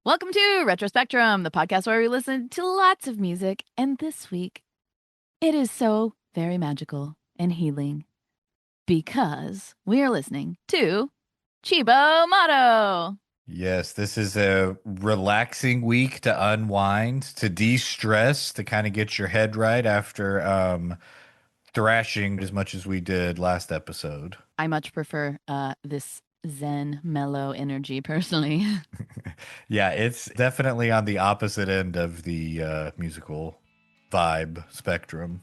Welcome to Retrospectrum, the podcast where we listen to lots of music. And this week, it is so very magical and healing because we are listening to Cibo Matto. Yes, this is a relaxing week to unwind, to de-stress, to kind of get your head right after thrashing as much as we did last episode. I much prefer this zen, mellow energy personally. Yeah, it's definitely on the opposite end of the musical vibe spectrum.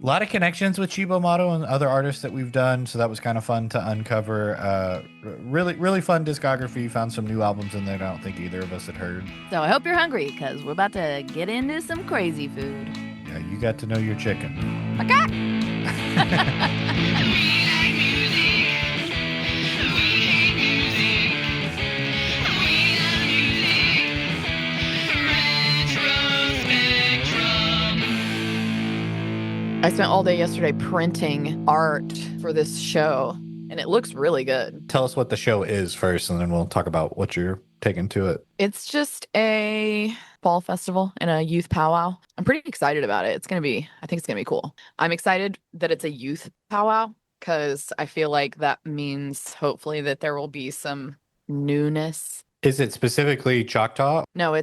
A lot of connections with Cibo Matto and other artists that we've done, so that was kind of fun to uncover. Really fun discography. Found some new albums in there that I don't think either of us had heard. So I hope you're hungry because we're about to get into some crazy food. Yeah, you got to know your chicken. Okay. I spent all day yesterday printing art for this show, and it looks really good. Tell us what the show is first, and then we'll talk about what you're taking to it. It's just a fall festival and a youth powwow. I'm pretty excited about it. I think it's going to be cool. I'm excited that it's a youth powwow because I feel like that means hopefully that there will be some newness. Is it specifically Choctaw? No,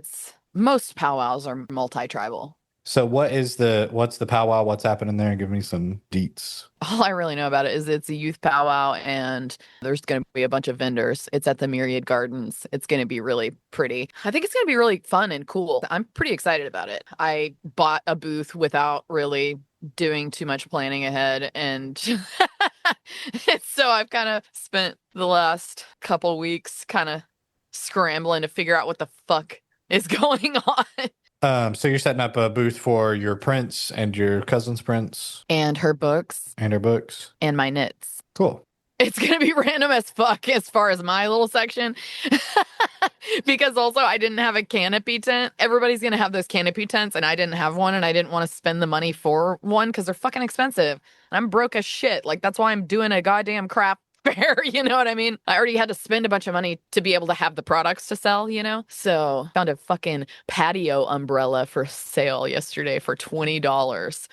most powwows are multi-tribal. So what's the powwow? What's happening there? Give me some deets. All I really know about it is it's a youth powwow and there's going to be a bunch of vendors. It's at the Myriad Gardens. It's going to be really pretty. I think it's going to be really fun and cool. I'm pretty excited about it. I bought a booth without really doing too much planning ahead. And so I've kind of spent the last couple weeks kind of scrambling to figure out what the fuck is going on. So you're setting up a booth for your prints and your cousin's prints And her books. and her books. And my knits. Cool. It's going to be random as fuck as far as my little section. Because also I didn't have a canopy tent. Everybody's going to have those canopy tents and I didn't have one and I didn't want to spend the money for one because they're fucking expensive. And I'm broke as shit. Like that's why I'm doing a goddamn craft fair, you know what I mean? I already had to spend a bunch of money to be able to have the products to sell, you know? So found a fucking patio umbrella for sale yesterday for $20.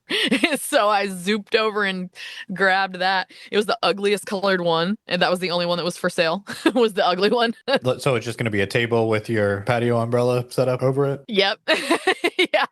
So I zooped over and grabbed that. It was the ugliest colored one, and that was the only one that was for sale. Was the ugly one. So it's just going to be a table with your patio umbrella set up over it? Yep. Yeah.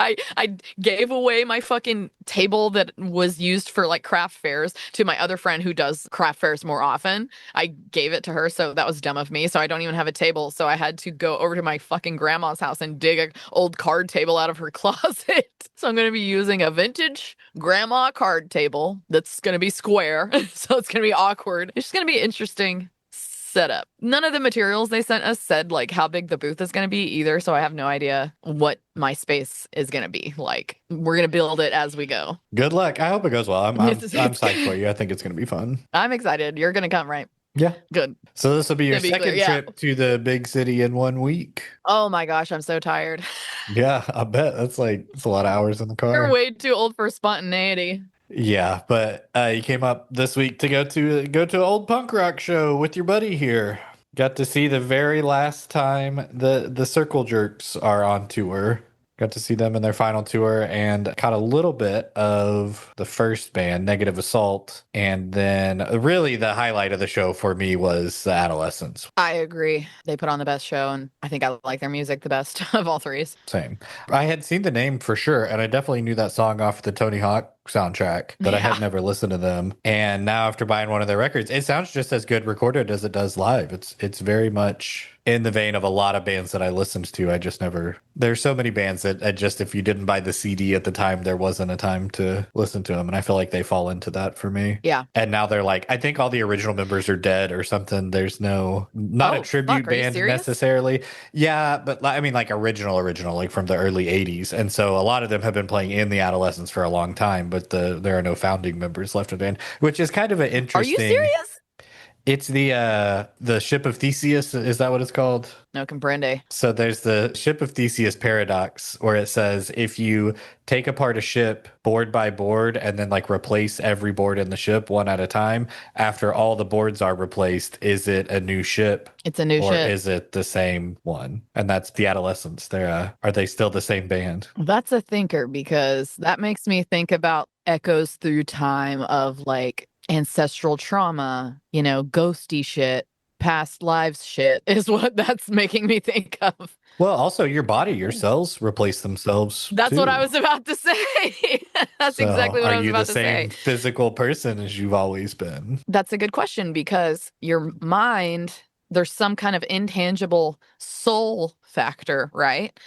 I gave away my fucking table that was used for like craft fairs to my other friend who does craft fairs more often. I gave it to her, so that was dumb of me. So I don't even have a table. So I had to go over to my fucking grandma's house and dig an old card table out of her closet. So I'm going to be using a vintage grandma card table that's going to be square. So it's going to be awkward. It's just going to be interesting setup. None of the materials they sent us said like how big the booth is going to be either, so I have no idea what my space is going to be. Like we're going to build it as we go. Good luck. I hope it goes well. I'm psyched for you. I think it's going to be fun. I'm excited. You're going to come, right? Yeah. Good. So this will be your second trip to the big city in 1 week. Oh my gosh, I'm so tired. Yeah, I bet. It's a lot of hours in the car. You're way too old for spontaneity. Yeah, but you came up this week to go to an old punk rock show with your buddy here. Got to see the very last time the Circle Jerks are on tour. Got to see them in their final tour and caught a little bit of the first band, Negative Assault. And then really the highlight of the show for me was the Adolescents. I agree. They put on the best show, and I think I like their music the best of all threes. Same. I had seen the name for sure, and I definitely knew that song off the Tony Hawk soundtrack, but I had never listened to them. And now after buying one of their records, it sounds just as good recorded as it does live. It's very much in the vein of a lot of bands that I listened to. I just never, there's so many bands that I just, if you didn't buy the CD at the time, there wasn't a time to listen to them. And I feel like they fall into that for me. Yeah. And now they're like, I think all the original members are dead or something. There's not a tribute band necessarily. Yeah. But I mean, like original, like from the early 80s. And so a lot of them have been playing in the Adolescents for a long time, but there are no founding members left in the band, which is kind of an interesting. Are you serious? It's the ship of Theseus. Is that what it's called? No comprende. So there's the ship of Theseus paradox where it says if you take apart a ship board by board and then like replace every board in the ship one at a time, after all the boards are replaced, is it a new ship It's a new or ship. is it the same one? And that's the Adolescents. Are they still the same band? That's a thinker because that makes me think about echoes through time of like ancestral trauma, ghosty shit, past lives shit is what that's making me think of. Well, also your body, your cells replace themselves That's what I too. was about to say. That's So exactly what are I was you the about to same say. physical person as you've always been? That's a good question because your mind, there's some kind of intangible soul factor, right?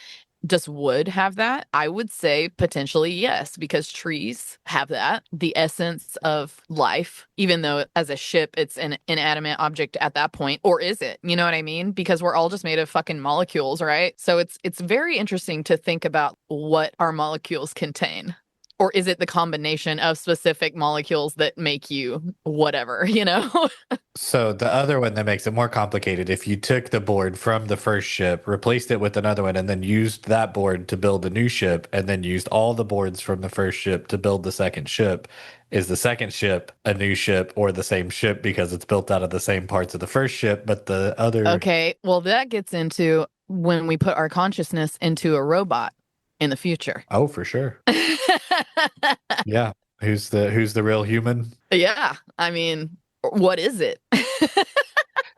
Does wood have that? I would say potentially yes, because trees have that, the essence of life, even though as a ship, it's an inanimate object at that point. Or is it? You know what I mean? Because we're all just made of fucking molecules, right? So it's very interesting to think about what our molecules contain. Or is it the combination of specific molecules that make you whatever, So the other one that makes it more complicated, if you took the board from the first ship, replaced it with another one, and then used that board to build a new ship, and then used all the boards from the first ship to build the second ship, is the second ship a new ship or the same ship because it's built out of the same parts of the first ship, but the other... Okay, well, that gets into when we put our consciousness into a robot in the future. Oh, for sure. Yeah. Who's the real human? Yeah, I mean, what is it?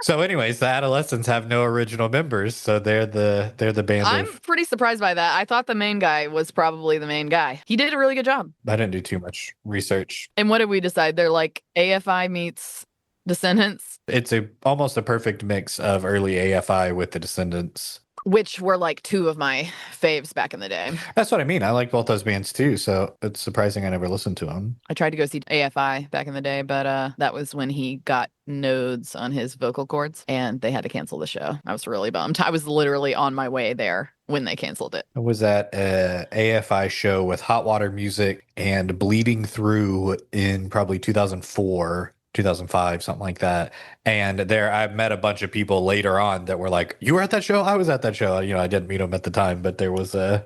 So anyways, the Adolescents have no original members, so they're the band I'm of... pretty surprised by that. I thought the main guy was probably the main guy. He did a really good job. I didn't do too much research. And what did we decide? They're like AFI meets Descendants, It's a almost a perfect mix of early AFI with the Descendants. which were like two of my faves back in the day. That's what I mean. I like both those bands too, so it's surprising I never listened to them. I tried to go see AFI back in the day, but that was when he got nodes on his vocal cords and they had to cancel the show. I was really bummed. I was literally on my way there when they canceled it. I was at a AFI show with Hot Water Music and Bleeding Through in probably 2004. 2005, something like that. And there I met a bunch of people later on that were like, you were at that show? I was at that show. I didn't meet them at the time, but there was a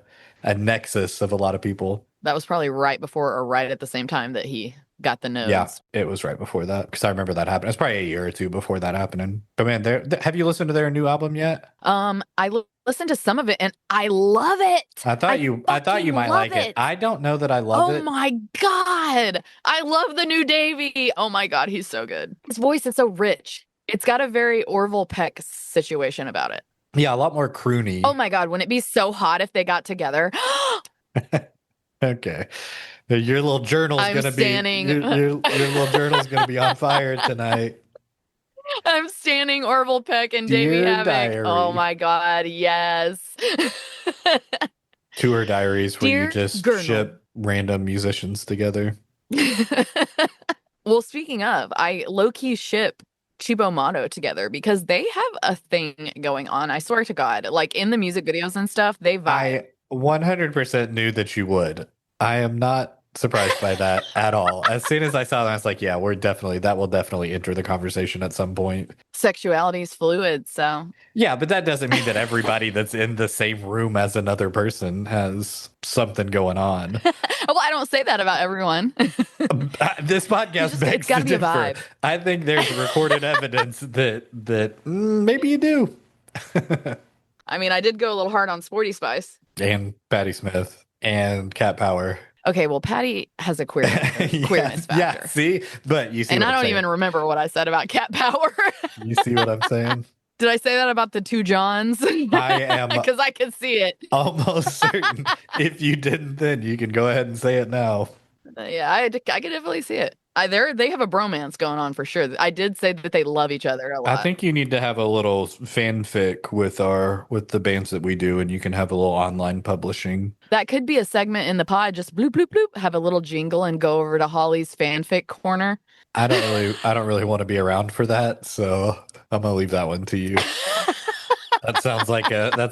nexus of a lot of people. That was probably right before or right at the same time that he got the Yeah, nodes. it was right before that because I remember that happened. It's probably a year or two before that happening. But man, have you listened to their new album yet? I listened to some of it and I love it. I thought you might like it. I don't know that I love it. Oh my God. I love the new Davy. Oh my God, he's so good. His voice is so rich. It's got a very Orville Peck situation about it. Yeah, a lot more croony. Oh my God, wouldn't it be so hot if they got together? Okay. Your little journal's I'm gonna standing. be your little journal's gonna be on fire tonight. I'm standing Orville Peck and Dear Davey Havoc. diary. Oh my God, yes. Tour diaries where you Dear just Gurnal. ship random musicians together. Well, speaking of, I low-key ship Cibo Matto together because they have a thing going on. I swear to God, like in the music videos and stuff, they vibe. I 100% knew that you would. I am not surprised by that at all. As soon as I saw that, I was like, yeah, that will definitely enter the conversation at some point. Sexuality is fluid, so. Yeah, but that doesn't mean that everybody that's in the same room as another person has something going on. Well, I don't say that about everyone. This podcast begs it's gotta to be a differ. vibe. I think there's recorded evidence that maybe you do. I mean, I did go a little hard on Sporty Spice. And Patti Smith and Cat Power. Okay, well, Patty has a queerness factor. Yeah, see? But you see and what I I'm don't saying. even remember what I said about Cat Power. You see what I'm saying? Did I say that about the two Johns? I am because I can see it. almost certain. If you didn't, then you can go ahead and say it now. Yeah, I can definitely see it. They have a bromance going on for sure. I did say that they love each other a lot. I think you need to have a little fanfic with the bands that we do, and you can have a little online publishing. That could be a segment in the pod. Just bloop bloop bloop. Have a little jingle and go over to Holly's fanfic corner. I don't really want to be around for that, so I'm gonna leave that one to you. That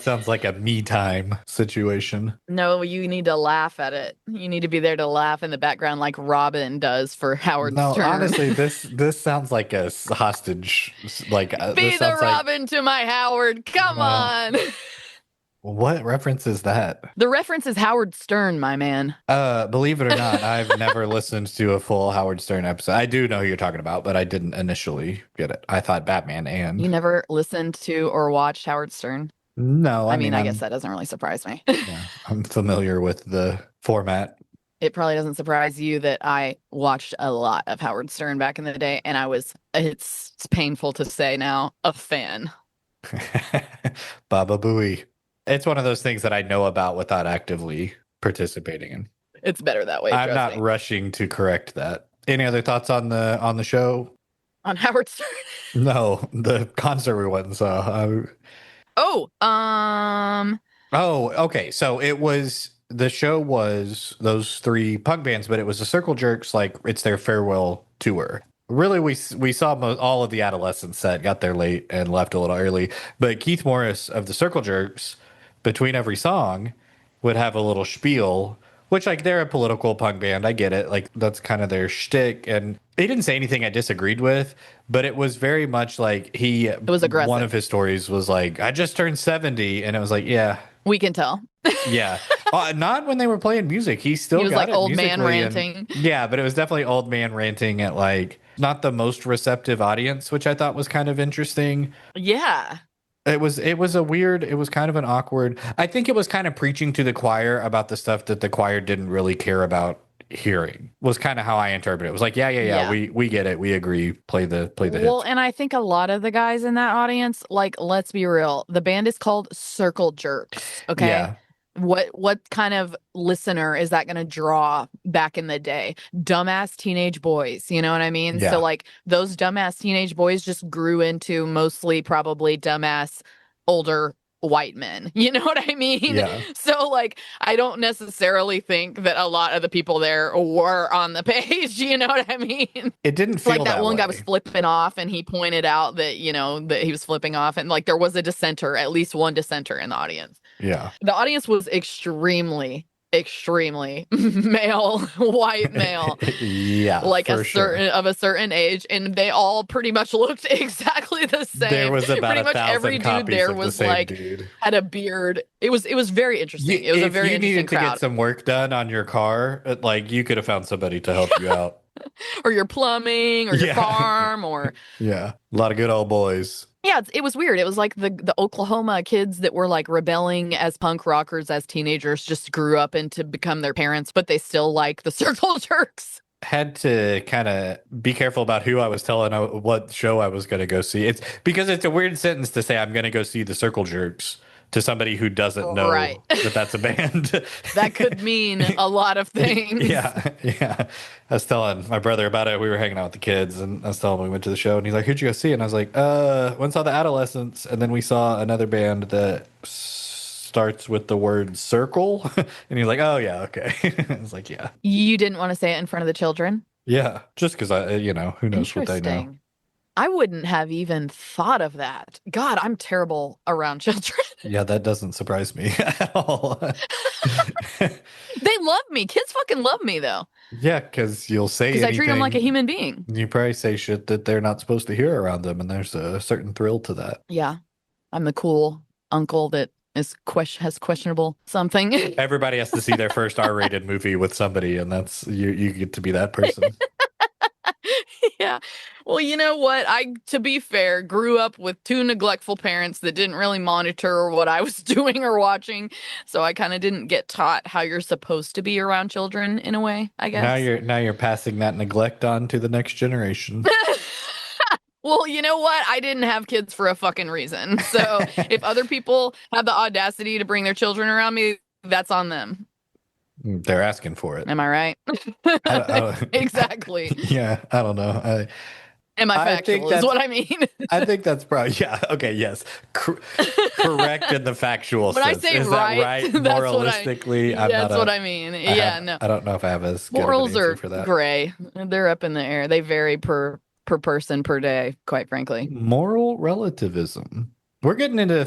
sounds like a me time situation. No, you need to laugh at it. You need to be there to laugh in the background like Robin does for Howard No, Stern. honestly, this sounds like a hostage. Like Be this the sounds like Robin to my Howard. Come no. on. What reference is that? The reference is Howard Stern, my man. Believe it or not, I've never listened to a full Howard Stern episode. I do know who you're talking about, but I didn't initially get it. I thought Batman You and never listened to or watched Howard Stern? no, I I mean, mean I guess I'm that doesn't really surprise me. yeah, I'm familiar with the format. It probably doesn't surprise you that I watched a lot of Howard Stern back in the day, and it's painful to say now, a fan. Baba Booey. It's one of those things that I know about without actively participating in. It's better that way, I'm trust not me. rushing to correct that. Any other thoughts on the show? On Howard Stern. No, the concert we went and saw. Oh, Oh, okay. So it was the show was those three punk bands, but it was the Circle Jerks. Like it's their farewell tour. Really, we saw all of the Adolescents set, got there late and left a little early. But Keith Morris of the Circle Jerks, between every song, would have a little spiel. Which, like, they're a political punk band. I get it. Like, that's kind of their shtick. And he didn't say anything I disagreed with, but it was very much like it was one of aggressive. his stories was like, I just turned 70. And it was like, yeah, We can tell. yeah. Not when they were playing music. He He still was got like it old man musically. And ranting. yeah, but it was definitely old man ranting at like not the most receptive audience, which I thought was kind of interesting. Yeah. It was kind of an awkward. I think it was kind of preaching to the choir about the stuff that the choir didn't really care about hearing. Was kind of how I interpret it. It was like, Yeah. we get it. We agree. Play the Well, hits. and I think a lot of the guys in that audience, like, let's be real, the band is called Circle Jerks. Okay. Yeah. What kind of listener is that going to draw back in the day? Dumbass teenage boys, you know what I mean? So Yeah. like those dumbass teenage boys just grew into mostly probably dumbass older white men. You know what I mean? Yeah. So like I don't necessarily think that a lot of the people there were on the page, you know what I mean? It didn't feel Like that that one guy was way. flipping off and he pointed out that, you know, that he was flipping off and like there was a dissenter, at least one dissenter in the audience. Yeah. The audience was extremely male, white male, Yeah, like for sure. a certain age, and they all pretty much looked exactly the same. There was about Pretty much every 1,000 dude copies there of the was same like dude. had a beard. It was very interesting. It was a If very you interesting needed to get crowd. some work done on your car, like you could have found somebody to help you out. Or your plumbing or your Yeah. farm or Yeah. A lot of good old boys. yeah, it was weird. It was like the Oklahoma kids that were like rebelling as punk rockers as teenagers just grew up into become their parents, but they still like the Circle Jerks. Had to kind of be careful about who I was telling what show I was going to go see. It's because it's a weird sentence to say I'm going to go see the Circle Jerks to somebody who doesn't know Right. that that's a band. That could mean a lot of things. Yeah, yeah. I was telling my brother about it. We were hanging out with the kids, and I was telling him we went to the show, and he's like, "Who'd you go see?" And I was like, went and saw the Adolescents, and then we saw another band that starts with the word circle." And he's like, "Oh yeah, okay." I was like, "Yeah, You didn't want to say it in front of the children? yeah." Just because who knows what they know. Interesting. I wouldn't have even thought of that. God, I'm terrible around children. Yeah, that doesn't surprise me at all. They love me. Kids fucking love me though, Yeah, because you'll say because I treat them like a anything. human being. You probably say shit that they're not supposed to hear around them, and there's a certain thrill to that. Yeah, I'm the cool uncle that has questionable something. Everybody has to see their first R-rated movie with somebody, and that's you get to be that person. Yeah. Well, you know what? To be fair, grew up with two neglectful parents that didn't really monitor what I was doing or watching. So I kind of didn't get taught how you're supposed to be around children in a way, I guess. Now you're passing that neglect on to the next generation. Well, you know what? I didn't have kids for a fucking reason. So if other people have the audacity to bring their children around me, that's on them. They're asking for it. Am I right? I don't- Exactly. Yeah, I don't know. Am I I think factual is that's- what I mean. I think that's probably okay. Yes, correct in the factual When I sense. say Is right, that right? that's what Moralistically, that's what I mean. Yeah, no. I don't know if I have as good of an Morals answer are for that. gray. They're up in the air. They vary per person per day, quite frankly. Moral relativism. What is that? We're getting into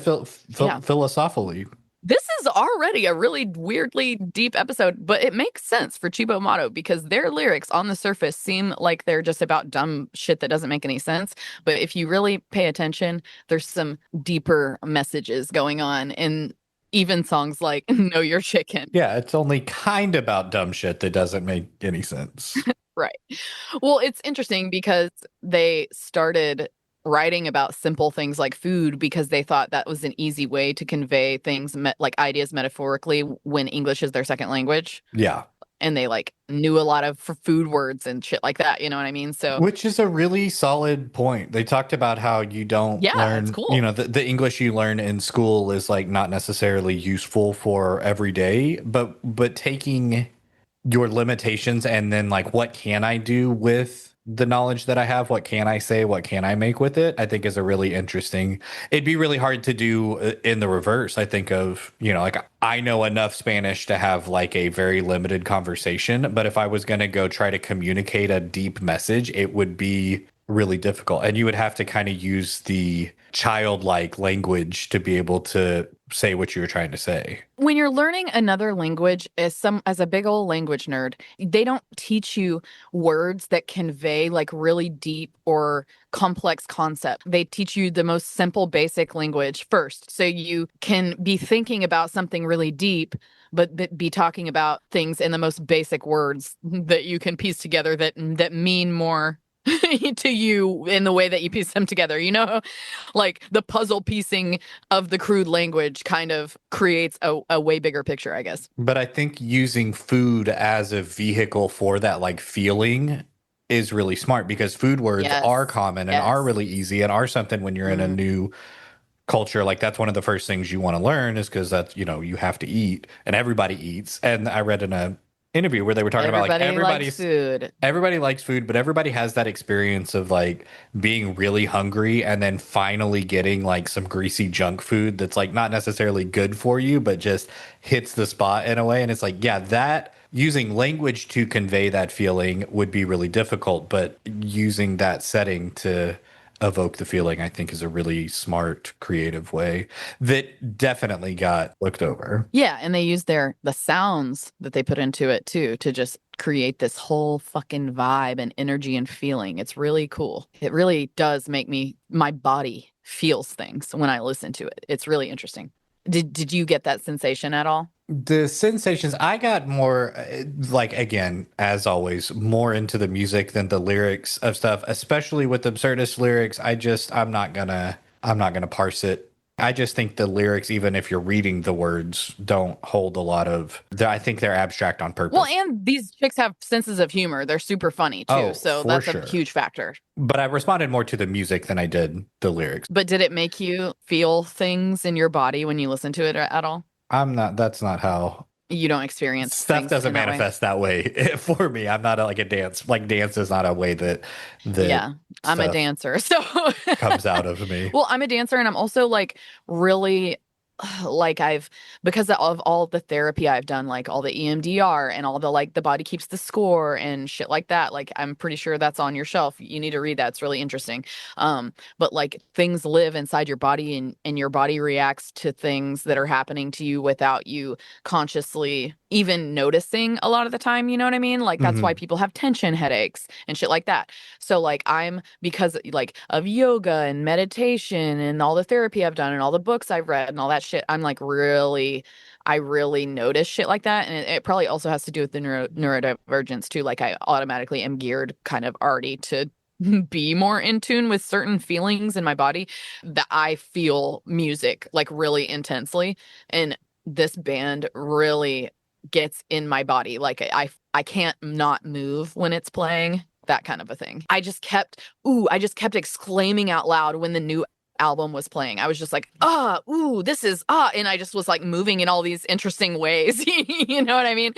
Yeah. philosophically. This is already a really weirdly deep episode, but it makes sense for Cibo Matto because their lyrics on the surface seem like they're just about dumb shit that doesn't make any sense. But if you really pay attention, there's some deeper messages going on in even songs like Know Your Chicken. Yeah, it's only kind of about dumb shit that doesn't make any sense. Right. Well, it's interesting because they started writing about simple things like food because they thought that was an easy way to convey things like ideas metaphorically when English is their second language. Yeah. And they like knew a lot of food words and shit like that. You know what I mean? So, Which is a really solid point. They talked about how you don't yeah, it's learn, you cool. know, the English you learn in school is like not necessarily useful for every day, but taking your limitations and then like what can I do with the knowledge that I have? What can I say? What can I make with it? I think is a really interesting. It'd be really hard to do in the reverse. I think of, you know, like I know enough Spanish to have like a very limited conversation, but if I was going to go try to communicate a deep message, it would be really difficult. And you would have to kind of use the childlike language to be able to say what you were trying to say. When you're learning another language as a big old language nerd, they don't teach you words that convey like really deep or complex concept. They teach you the most simple basic language first. So you can be thinking about something really deep but be talking about things in the most basic words that you can piece together that mean more to you in the way that you piece them together, you know? Like the puzzle piecing of the crude language kind of creates a way bigger picture, I guess. But I think using food as a vehicle for that like feeling is really smart because food words are Yes. common and are Yes. really easy and are something when you're in a Mm. new culture. Like that's one of the first things you want to learn is because that's, you know, you have to eat and everybody eats. And I read in a interview where they were talking about like Everybody likes food. everybody likes food, but everybody has that experience of like being really hungry and then finally getting like some greasy junk food that's like not necessarily good for you, but just hits the spot in a way. And it's like, yeah, that using language to convey that feeling would be really difficult, but using that setting to evoke the feeling, I think is a really smart, creative way that definitely got looked over. Yeah, and they use the sounds that they put into it too to just create this whole fucking vibe and energy and feeling. It's really cool. It really does make my body feels things when I listen to it. It's really interesting. Did you get that sensation at all? The sensations, I got more like again, as always, more into the music than the lyrics of stuff, especially with absurdist lyrics. I'm not gonna parse it. I just think the lyrics, even if you're reading the words, don't hold a lot of I think they're abstract on Well, purpose. and these chicks have senses of humor. They're super funny too. Oh, So for that's a sure. huge factor. But I responded more to the music than I did the lyrics. But did it make you feel things in your body when you listen to it at all? That's not how You don't experience stuff things doesn't in that way? manifest that way for me. I'm not like a dance. Like dance is not a way that Yeah, I'm a stuff dancer. So, comes out of me. well, I'm a dancer and I'm also like really like because of all the therapy I've done, like all the EMDR and all the like the body keeps the score and shit like that. Like I'm pretty sure that's on your shelf. You need to read that. It's really interesting. But like things live inside your body and your body reacts to things that are happening to you without you consciously even noticing a lot of the time, you know what I mean? Like that's why Hmm. people have tension headaches and shit like that. So like I'm because like of yoga and meditation and all the therapy I've done and all the books I've read and all that shit, I'm like I really notice shit like that. And it probably also has to do with the neurodivergence too. Like I automatically am geared kind of already to be more in tune with certain feelings in my body that I feel music like really intensely. And this band really gets in my body. Like I can't not move when it's playing, that kind of a thing. I just kept exclaiming out loud when the new album was playing. I was just like, ooh, this is and I just was like moving in all these interesting ways. You know what I mean?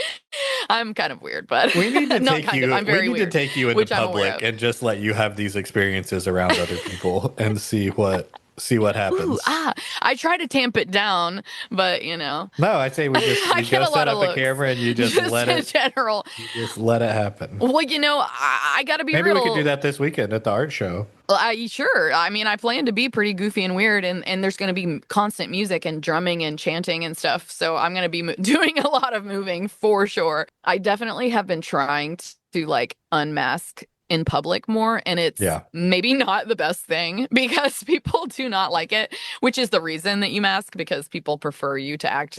I'm kind of weird, but not kind of. I'm We very need to weird, take you into which I'm aware public of. and just let you have these experiences around other people and see what see what Ooh, happens. I try to tamp it down, but No, I say I we get go a set lot of up a looks. camera and Just in general. you just let it happen. Well, I gotta be Maybe we could do real. that this weekend at the art show. Sure. I mean, I plan to be pretty goofy and weird, and there's going to be constant music and drumming and chanting and stuff. So I'm going to be doing a lot of moving for sure. I definitely have been trying to like unmask in public more, and it's Yeah. maybe not the best thing because people do not like it, which is the reason that you mask because people prefer you to act,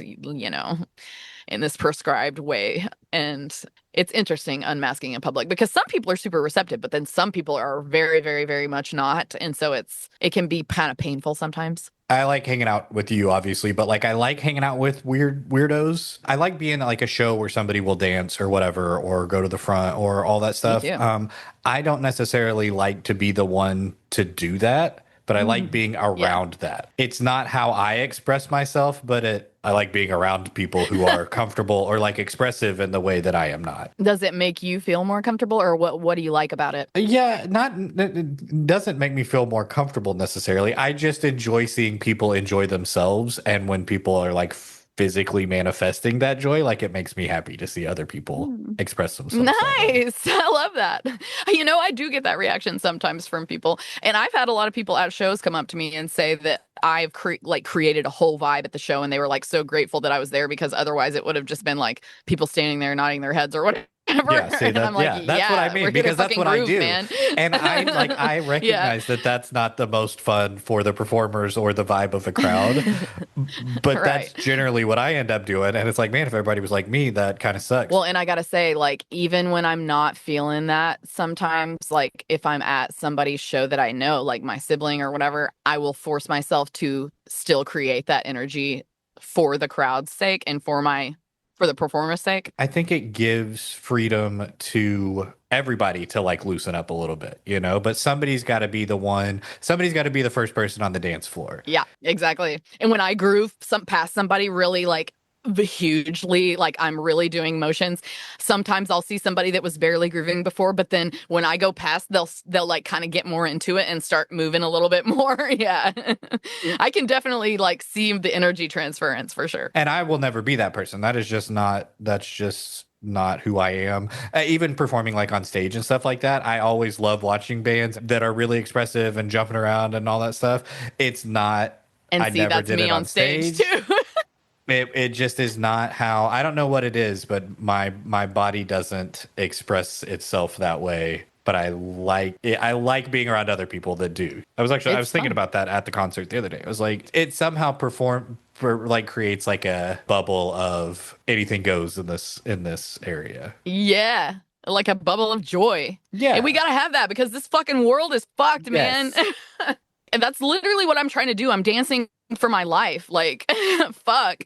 in this prescribed way. And it's interesting unmasking in public because some people are super receptive, but then some people are very, very, very much not. And so it can be kind of painful sometimes. I like hanging out with you, obviously, but like I like hanging out with weirdos. I like being at like a show where somebody will dance or whatever, or go to the front or all that Me stuff. too. I don't necessarily like to be the one to do that, but I like being Yeah. around that. It's not how I express myself, but I like being around people who are comfortable or like expressive in the way that I am not. Does it make you feel more comfortable or what do you like about it? Yeah, not it doesn't make me feel more comfortable necessarily. I just enjoy seeing people enjoy themselves, and when people are like physically manifesting that joy, like it makes me happy to see other people Hmm. express themselves that way. Nice. I love that. I do get that reaction sometimes from people. And I've had a lot of people at shows come up to me and say that I've created a whole vibe at the show and they were like so grateful that I was there because otherwise it would have just been like people standing there nodding their heads or whatever. Yeah, see And I'm that. like, Yeah, that's what I yeah, we're mean here to because that's fucking what I groove, do. man. And I Yeah. recognize that that's not the most fun for the performers or the vibe of the crowd, but Right. that's generally what I end up doing. And it's like, man, if everybody was like me, that kind of sucks. Well, and I gotta say, like, even when I'm not feeling that, sometimes, like, if I'm at somebody's show that I know, like my sibling or whatever, I will force myself to still create that energy for the crowd's sake and for the performer's sake. I think it gives freedom to everybody to like loosen up a little bit, you know, but somebody's got to be the first person on the dance floor. Yeah, exactly. And when I groove past somebody really like hugely, like I'm really doing motions, sometimes I'll see somebody that was barely grooving before, but then when I go past, they'll like kind of get more into it and start moving a little bit more. Yeah. I can definitely like see the energy transference for sure. And I will never be that person. That's just not who I am. Even performing like on stage and stuff like that, I always love watching bands that are really expressive and jumping around and all that stuff. It's not, And I see, never that's did me it on on stage stage. too. It just is not how, I don't know what it is, but my body doesn't express itself that way. But I like it. I like being around other people that do. I was It's thinking fun. about that at the concert the other day. I was like, it somehow like creates like a bubble of anything goes in this area. Yeah. Like a bubble of joy. And we Yeah. gotta have that because this fucking world is fucked, man. Yes. And that's literally what I'm trying to do. I'm dancing for my life. Like, fuck.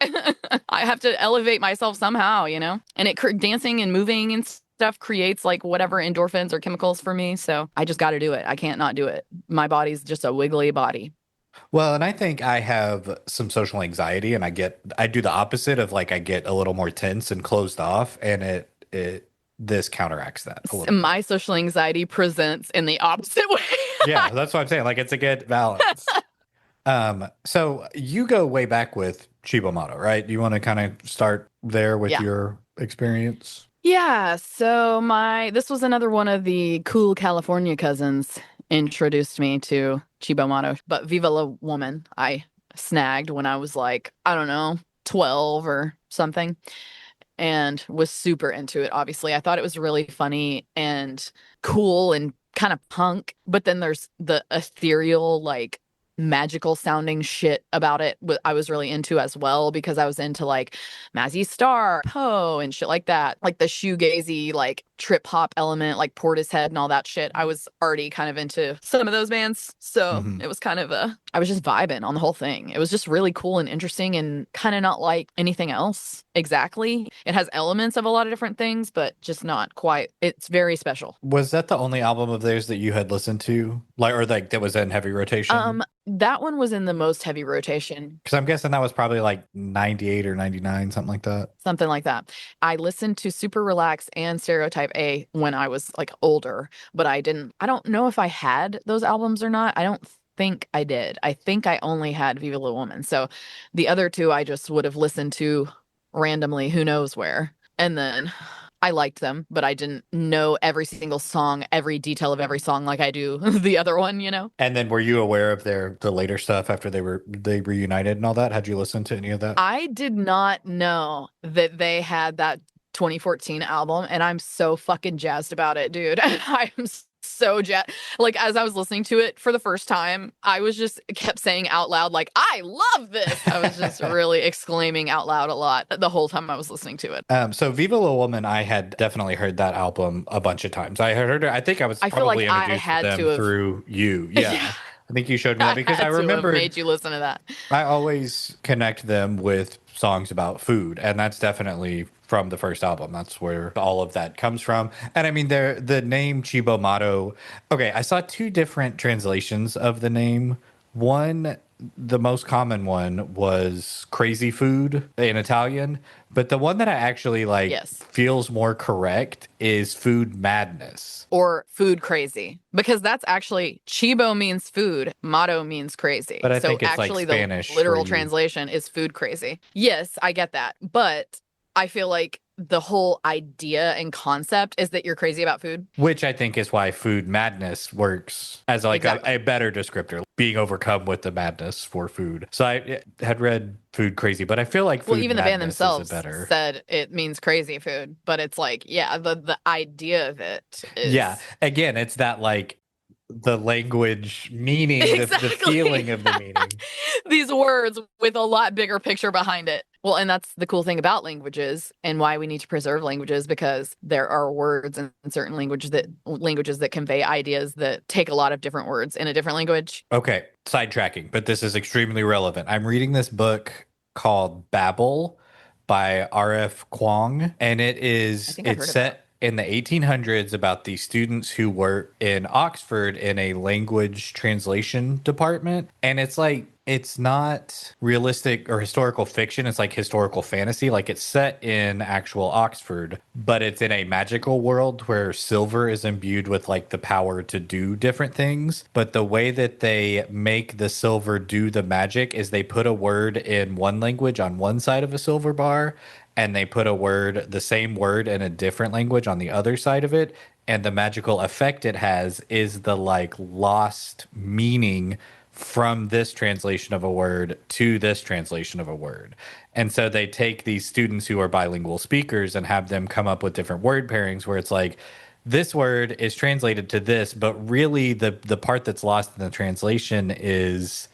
I have to elevate myself somehow, And dancing and moving and stuff creates like whatever endorphins or chemicals for me. So I just got to do it. I can't not do it. My body's just a wiggly body. Well, and I think I have some social anxiety, and I do the opposite of like I get a little more tense and closed off, and it this counteracts that a little bit. My social anxiety presents in the opposite way. Yeah, that's what I'm saying. Like it's a good balance. So you go way back with Cibo Matto, right? You want to kind of start there with Yeah. your experience? Yeah, so this was another one of the cool California cousins introduced me to Cibo Matto, but Viva la Woman I snagged when I was like, I don't know, 12 or something and was super into it, obviously. I thought it was really funny and cool and kind of punk, but then there's the ethereal, like magical sounding shit about it I was really into as well because I was into like Mazzy Star, Poe, and shit like that. Like the shoegazy, like trip hop element, like Portishead and all that shit. I was already kind of into some of those bands. So Hmm. it was kind of I was just vibing on the whole thing. It was just really cool and interesting and kind of not like anything else exactly. It has elements of a lot of different things, but just not quite. It's very special. Was that the only album of theirs that you had listened to, like, or like that was in heavy rotation? That one was in the most heavy rotation. Because I'm guessing that was probably like 98 or 99, something like that. Something like that. I listened to Super Relax and Stereotype A when I was like older, but I don't know if I had those albums or not. I don't think I did. I think I only had Viva La Woman. So the other two I just would have listened to randomly, who knows where. And then I liked them, but I didn't know every single song, every detail of every song like I do the other one, you know? And then were you aware of the later stuff after they reunited and all that? Had you listened to any of that? I did not know that they had that 2014 album, and I'm so fucking jazzed about it, dude. I'm so jazzed. Like, as I was listening to it for the first time, I was just kept saying out loud, like, I love this. I was just really exclaiming out loud a lot the whole time I was listening to it. So Viva La Woman, I had definitely heard that album a bunch of times. I had heard it. I think I was I feel like probably I introduced to had to them have, through you. yeah, Yeah. I think you showed me that I because I had to have remembered made you listen to that. I always connect them with songs about food, and that's definitely from the first album. That's where all of that comes from. And I mean, the name Cibo Matto. Okay, I saw two different translations of the name. One, the most common one was crazy food in Italian, but the one that I actually like Yes. feels more correct is food madness. Or food crazy, because that's actually Chibo means food, motto means crazy. But I So think it's like actually, the Spanish where literal you, translation is food crazy. Yes, I get that. But I feel like the whole idea and concept is that you're crazy about food. which I think is why food madness works as like Exactly. a better descriptor, being overcome with the madness for food. So I had read food crazy, but I feel like Well, food even the band madness is a themselves better. said it means crazy food, but it's like, yeah, the idea of it Yeah. is Again, it's that like the language meaning, the exactly feeling of the meaning. these words with a lot bigger picture behind it. Well, and that's the cool thing about languages and why we need to preserve languages, because there are words in certain languages that convey ideas that take a lot of different words in a different language. Okay, sidetracking, but this is extremely relevant. I'm reading this book called Babel by R.F. Kuang, and I think I've it's heard of that. set in the 1800s about these students who work in Oxford in a language translation department. And it's like it's not realistic or historical fiction. It's like historical fantasy. Like it's set in actual Oxford, but it's in a magical world where silver is imbued with like the power to do different things. But the way that they make the silver do the magic is they put a word in one language on one side of a silver bar, and they put a word, the same word in a different language on the other side of it. And the magical effect it has is the like lost meaning from this translation of a word to this translation of a word. And so they take these students who are bilingual speakers and have them come up with different word pairings where it's like, this word is translated to this, but really the part that's lost in the translation is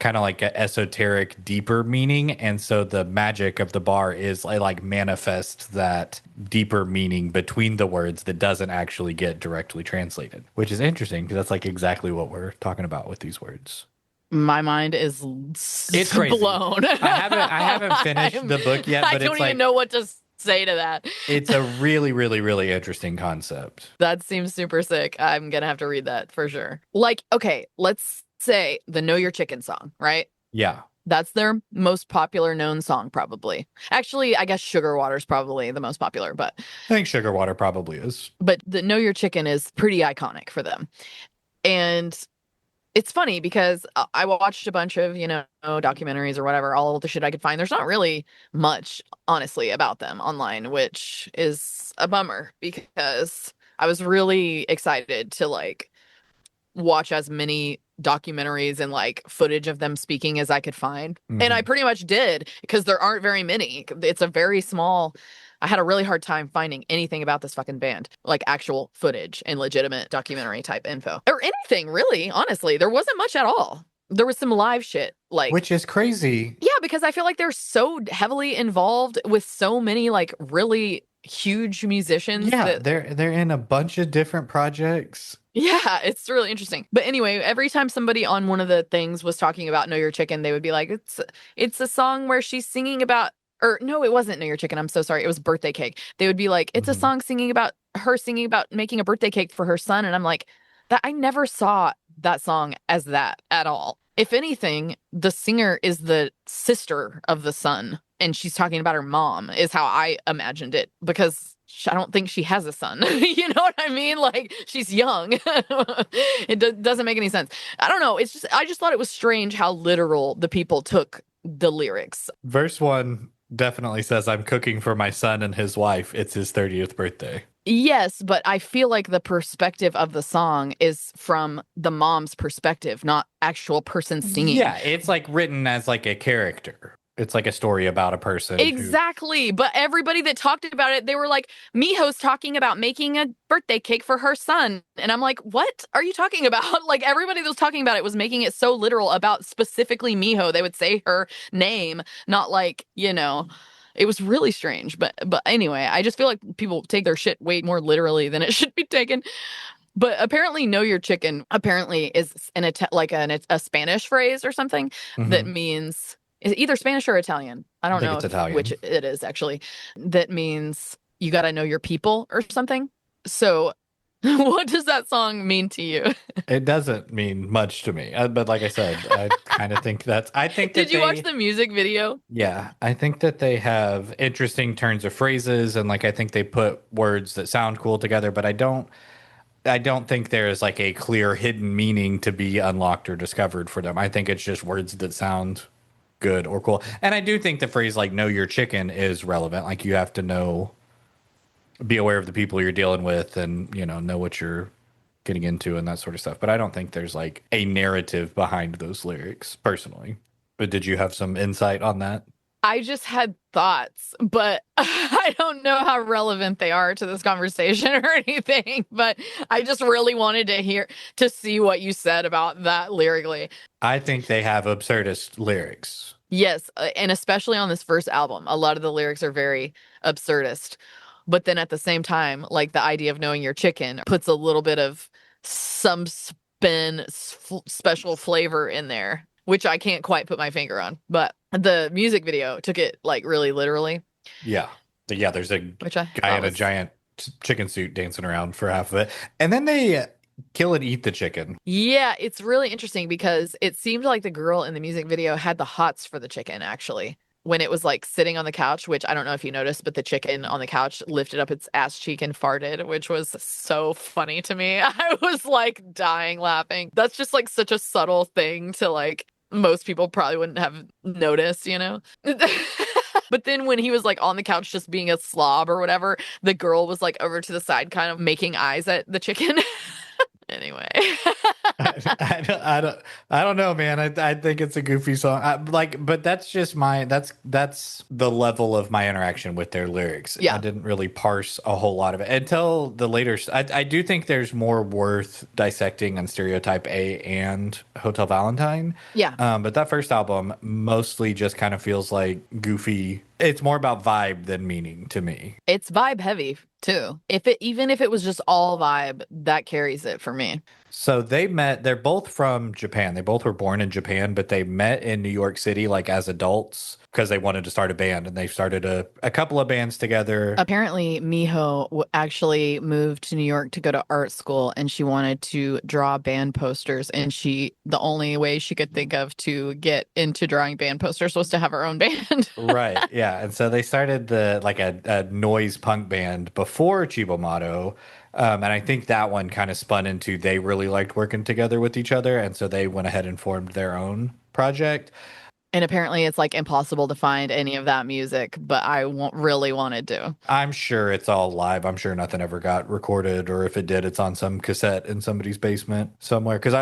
kind of like an esoteric, deeper meaning. And so the magic of the bar is like manifests that deeper meaning between the words that doesn't actually get directly translated, which is interesting because that's like exactly what we're talking about with these words. My mind is It's crazy. blown. I haven't finished the book yet, I but don't it's even like know what to say to that. it's a really, really, really interesting concept. That seems super sick. I'm gonna have to read that for sure. Like, okay, let's say the Know Your Chicken song, right? Yeah. That's their most popular known song, probably. Actually, I guess Sugar Water's probably the most popular, I think Sugar Water probably is. but the Know Your Chicken is pretty iconic for them. And it's funny because I watched a bunch of, documentaries or whatever, all the shit I could find. There's not really much, honestly, about them online, which is a bummer because I was really excited to like watch as many documentaries and like footage of them speaking as I could find. And I Hmm. pretty much did because there aren't very many. It's a very small. I had a really hard time finding anything about this fucking band, like actual footage and legitimate documentary type info or anything really. Honestly, there wasn't much at all. There was some live shit, like Which is crazy. yeah, because I feel like they're so heavily involved with so many like really huge musicians Yeah, that they're in a bunch of different projects. yeah, it's really interesting. But anyway, every time somebody on one of the things was talking about Know Your Chicken, they would be like, it's a song where she's singing about or no, it wasn't Know Your Chicken. I'm so sorry. It was Birthday Cake. They would be like, it's a Mhm. song singing about making a birthday cake for her son. And I'm like, that I never saw that song as that at all. If anything, the singer is the sister of the son, and she's talking about her mom, is how I imagined it, because I don't think she has a son. You know what I mean? Like, she's young. It doesn't make any sense. I don't know. It's just, I just thought it was strange how literal the people took the lyrics. Verse one definitely says, I'm cooking for my son and his wife. It's his 30th birthday. Yes, but I feel like the perspective of the song is from the mom's perspective, not actual person singing. Yeah, it's like written as like a character. It's like a story about a person who. Exactly. But everybody that talked about it, they were like, Miho's talking about making a birthday cake for her son. And I'm like, what are you talking about? Like, everybody that was talking about it was making it so literal about specifically Miho. They would say her name, not like, it was really strange. But anyway, I just feel like people take their shit way more literally than it should be taken. But apparently, know your chicken apparently is a Spanish phrase or something that Mhm. means is either Spanish or Italian. I I don't think know it's which Italian. it is actually. That means you got to know your people or something. So, what does that song mean to you? It doesn't mean much to me. But like I said, I kind of think I think Did that you watch they, the music video? yeah, I think that they have interesting turns of phrases and like I think they put words that sound cool together, but I don't think there's like a clear hidden meaning to be unlocked or discovered for them. I think it's just words that sound good or cool. And I do think the phrase like know your chicken is relevant. Like you have to be aware of the people you're dealing with and, know what you're getting into and that sort of stuff. But I don't think there's like a narrative behind those lyrics personally. But did you have some insight on that? I just had thoughts, but I don't know how relevant they are to this conversation or anything. But I just really wanted to see what you said about that lyrically. I think they have absurdist lyrics. Yes, and especially on this first album, a lot of the lyrics are very absurdist. But then at the same time, like the idea of knowing your chicken puts a little bit of some special flavor in there, which I can't quite put my finger on. But the music video took it like really literally, Yeah. Yeah, there's a which I guy thought in a was, giant chicken suit dancing around for half of it. And then they kill and eat the chicken. yeah, it's really interesting because it seemed like the girl in the music video had the hots for the chicken actually. When it was like sitting on the couch, which I don't know if you noticed, but the chicken on the couch lifted up its ass cheek and farted, which was so funny to me. I was like dying laughing. That's just like such a subtle thing to like most people probably wouldn't have noticed, you know? But then when he was like on the couch just being a slob or whatever, the girl was like over to the side kind of making eyes at the chicken. Anyway. I don't know, man. I think it's a goofy song. But that's just that's the level of my interaction with their lyrics. I Yeah. didn't really parse a whole lot of it until the later. I do think there's more worth dissecting on Stereotype A and Hotel Valentine. Yeah. But that first album mostly just kind of feels like goofy. It's more about vibe than meaning to me. It's vibe heavy too. Even if it was just all vibe, that carries it for me. So they met, they're both from Japan. They both were born in Japan, but they met in New York City like as adults because they wanted to start a band and they started a couple of bands together. Apparently, Miho actually moved to New York to go to art school and she wanted to draw band posters. And the only way she could think of to get into drawing band posters was to have her own band. Right. Yeah. And so they started a noise punk band before Cibo Matto. And I think that one kind of spun into they really liked working together with each other. And so they went ahead and formed their own project. And apparently, it's like impossible to find any of that music, but I really wanted to. I'm sure it's all live. I'm sure nothing ever got recorded, or if it did, it's on some cassette in somebody's basement somewhere. Because Right.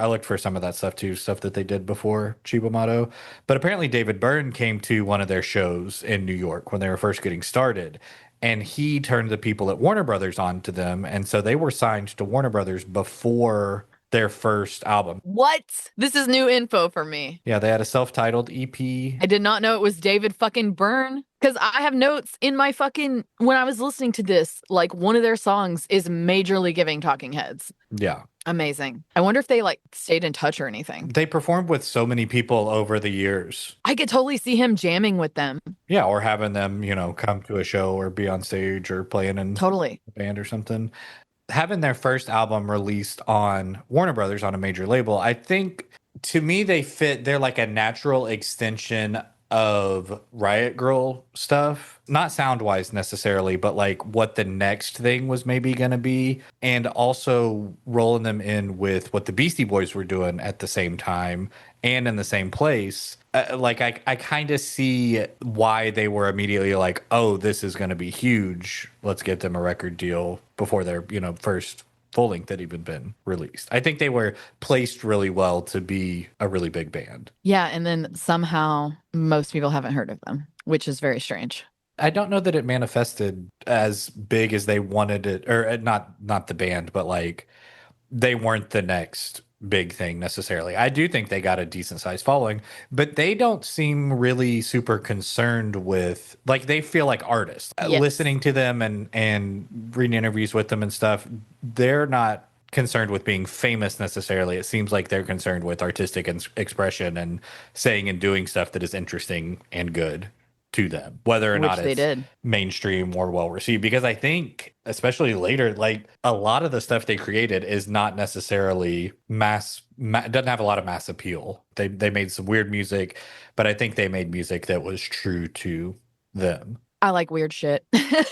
I looked for some of that stuff too, stuff that they did before Cibo Matto. But apparently, David Byrne came to one of their shows in New York when they were first getting started, and he turned the people at Warner Brothers on to them, and so they were signed to Warner Brothers before their first album. What? This is new info for me. Yeah, they had a self-titled EP. I did not know it was David fucking Byrne. Because I have notes in my when I was listening to this, like one of their songs is majorly giving Talking Heads. Yeah. Amazing. I wonder if they like stayed in touch or anything. They performed with so many people over the years. I could totally see him jamming with them. Yeah, or having them, come to a show or be on stage or playing in Totally. a band or something. Having their first album released on Warner Brothers on a major label, I think to me they're like a natural extension of Riot Grrrl stuff, not sound wise necessarily, but like what the next thing was maybe going to be, and also rolling them in with what the Beastie Boys were doing at the same time and in the same place. Like I kind of see why they were immediately like, oh, this is going to be huge. Let's get them a record deal before their, first full length had even been released. I think they were placed really well to be a really big band. Yeah, and then somehow most people haven't heard of them, which is very strange. I don't know that it manifested as big as they wanted it, or not the band, but like they weren't the next big thing necessarily. I do think they got a decent sized following, but they don't seem really super concerned with like they feel like artists. Yes. Listening to them and reading interviews with them and stuff, they're not concerned with being famous necessarily. It seems like they're concerned with artistic expression and saying and doing stuff that is interesting and good to them, whether or not Which they it's did. mainstream or well received. Because I think, especially later, like a lot of the stuff they created is not necessarily doesn't have a lot of mass appeal. They made some weird music, but I think they made music that was true to them. I like weird shit. Yeah,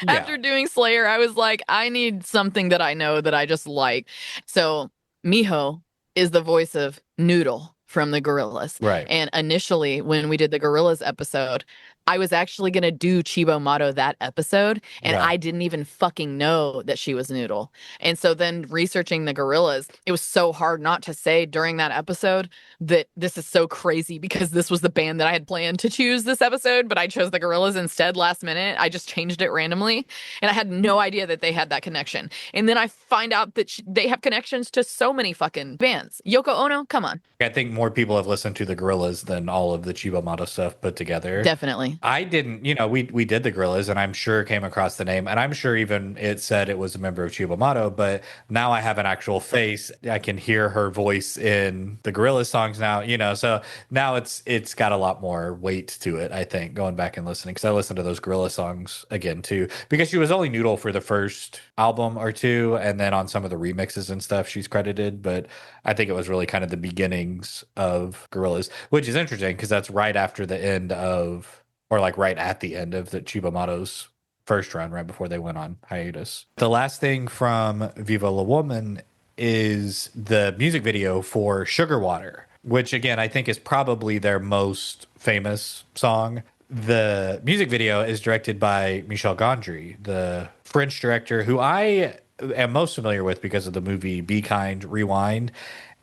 After doing Slayer, I was like, I need something that I know that I just like. So Miho is the voice of Noodle from the Gorillas. right. And initially, when we did the Gorillas episode, I was actually going to do Cibo Matto that episode, and Yeah. I didn't even fucking know that she was Noodle. And so then researching the Gorillas, it was so hard not to say during that episode that this is so crazy because this was the band that I had planned to choose this episode, but I chose the Gorillas instead last minute. I just changed it randomly, and I had no idea that they had that connection. And then I find out that they have connections to so many fucking bands. Yoko Ono, come on. I think more people have listened to the Gorillas than all of the Cibo Matto stuff put together. Definitely. I didn't, we did the Gorillas, and I'm sure came across the name, and I'm sure even it said it was a member of Cibo Matto, but now I have an actual face. I can hear her voice in the Gorillas songs now, so now it's got a lot more weight to it, I think, going back and listening, because I listened to those Gorilla songs again too, because she was only Noodle for the first album or two, and then on some of the remixes and stuff she's credited, but I think it was really kind of the beginnings of Gorillaz, which is interesting because that's right after the end of, or like right at the end of the Cibo Matto's first run, right before they went on hiatus. The last thing from Viva La Woman is the music video for Sugar Water, which again, I think is probably their most famous song. The music video is directed by Michel Gondry, the French director who I am most familiar with because of the movie Be Kind, Rewind.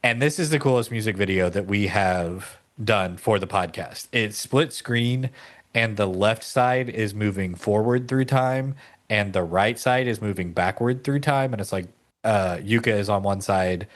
And this is the coolest music video that we have done for the podcast. It's split screen, and the left side is moving forward through time, and the right side is moving backward through time. And it's like Yuka is on one side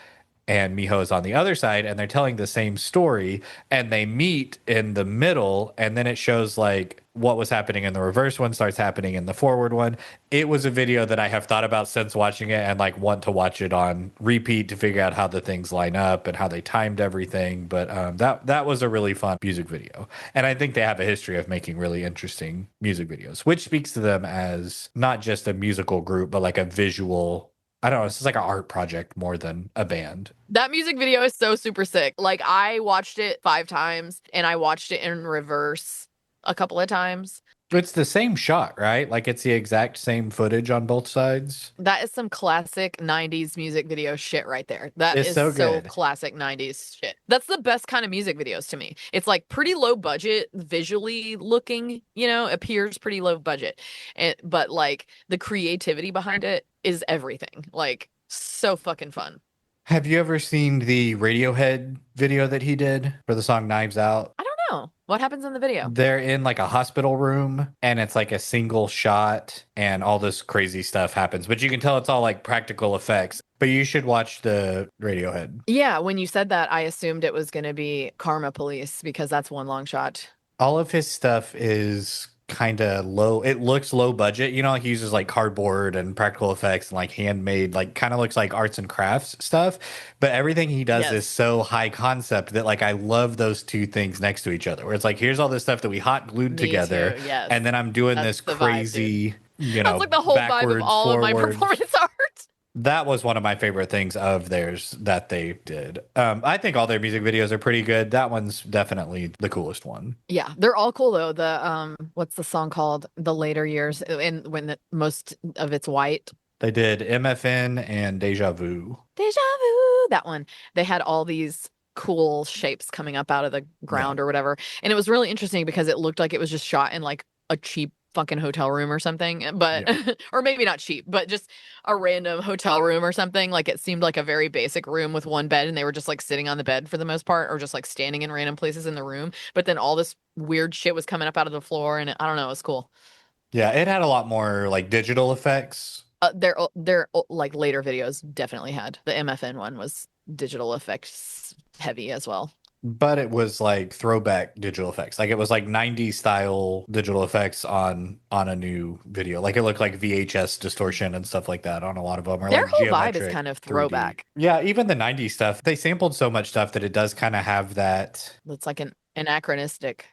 and Miho is on the other side, and they're telling the same story, and they meet in the middle, and then it shows like what was happening in the reverse one starts happening in the forward one. It was a video that I have thought about since watching it and like want to watch it on repeat to figure out how the things line up and how they timed everything. But that was a really fun music video, and I think they have a history of making really interesting music videos, which speaks to them as not just a musical group, but like a visual. I don't know. It's just like an art project more than a band. That music video is so super sick. Like, I watched it 5 times and I watched it in reverse a couple of times. It's the same shot, right? Like it's the exact same footage on both sides. That is some classic 90s music video shit right there. That It's is so so good. classic 90s shit. That's the best kind of music videos to me. It's like pretty low budget, visually looking, appears pretty low budget. But like the creativity behind it is everything. Like, so fucking fun. Have you ever seen the Radiohead video that he did for the song Knives Out? I don't know. What happens in the video? They're in like a hospital room, and it's like a single shot and all this crazy stuff happens, but you can tell it's all like practical effects. But you should watch the Radiohead. Yeah, when you said that, I assumed it was going to be Karma Police because that's one long shot. All of his stuff is kind of low. It looks low budget. Like he uses like cardboard and practical effects and like handmade, like kind of looks like arts and crafts stuff. But everything he does is Yes. so high concept that like I love those two things next to each other. Where it's like here's all this stuff that we hot glued Me together, too, yes. and then I'm doing That's this the vibe, dude. crazy, That's like the whole vibe of backwards, all of my forwards. performance art. That was one of my favorite things of theirs that they did. I think all their music videos are pretty good. That one's definitely the coolest one. Yeah, they're all cool though. The what's the song called? The Later Years, and when most of it's white. They did MFN and Deja Vu. Deja vu, that one. They had all these cool shapes coming up out of the Yeah. ground or whatever. And it was really interesting because it looked like it was just shot in like a cheap fucking hotel room or something. But Yeah. or maybe not cheap, but just a random hotel room or something. Like it seemed like a very basic room with one bed and they were just like sitting on the bed for the most part or just like standing in random places in the room. But then all this weird shit was coming up out of the floor and I don't know, it was cool. Yeah, it had a lot more like digital effects, Their like later videos definitely had. The MFN one was digital effects heavy as well. but it was like throwback digital effects. Like it was like 90s style digital effects on a new video. Like it looked like VHS distortion and stuff like that on a lot of them, or Their like whole vibe is geometric kind of 3D. throwback. Yeah, even the 90s stuff, they sampled so much stuff that it does kind of have that. It's like an anachronistic.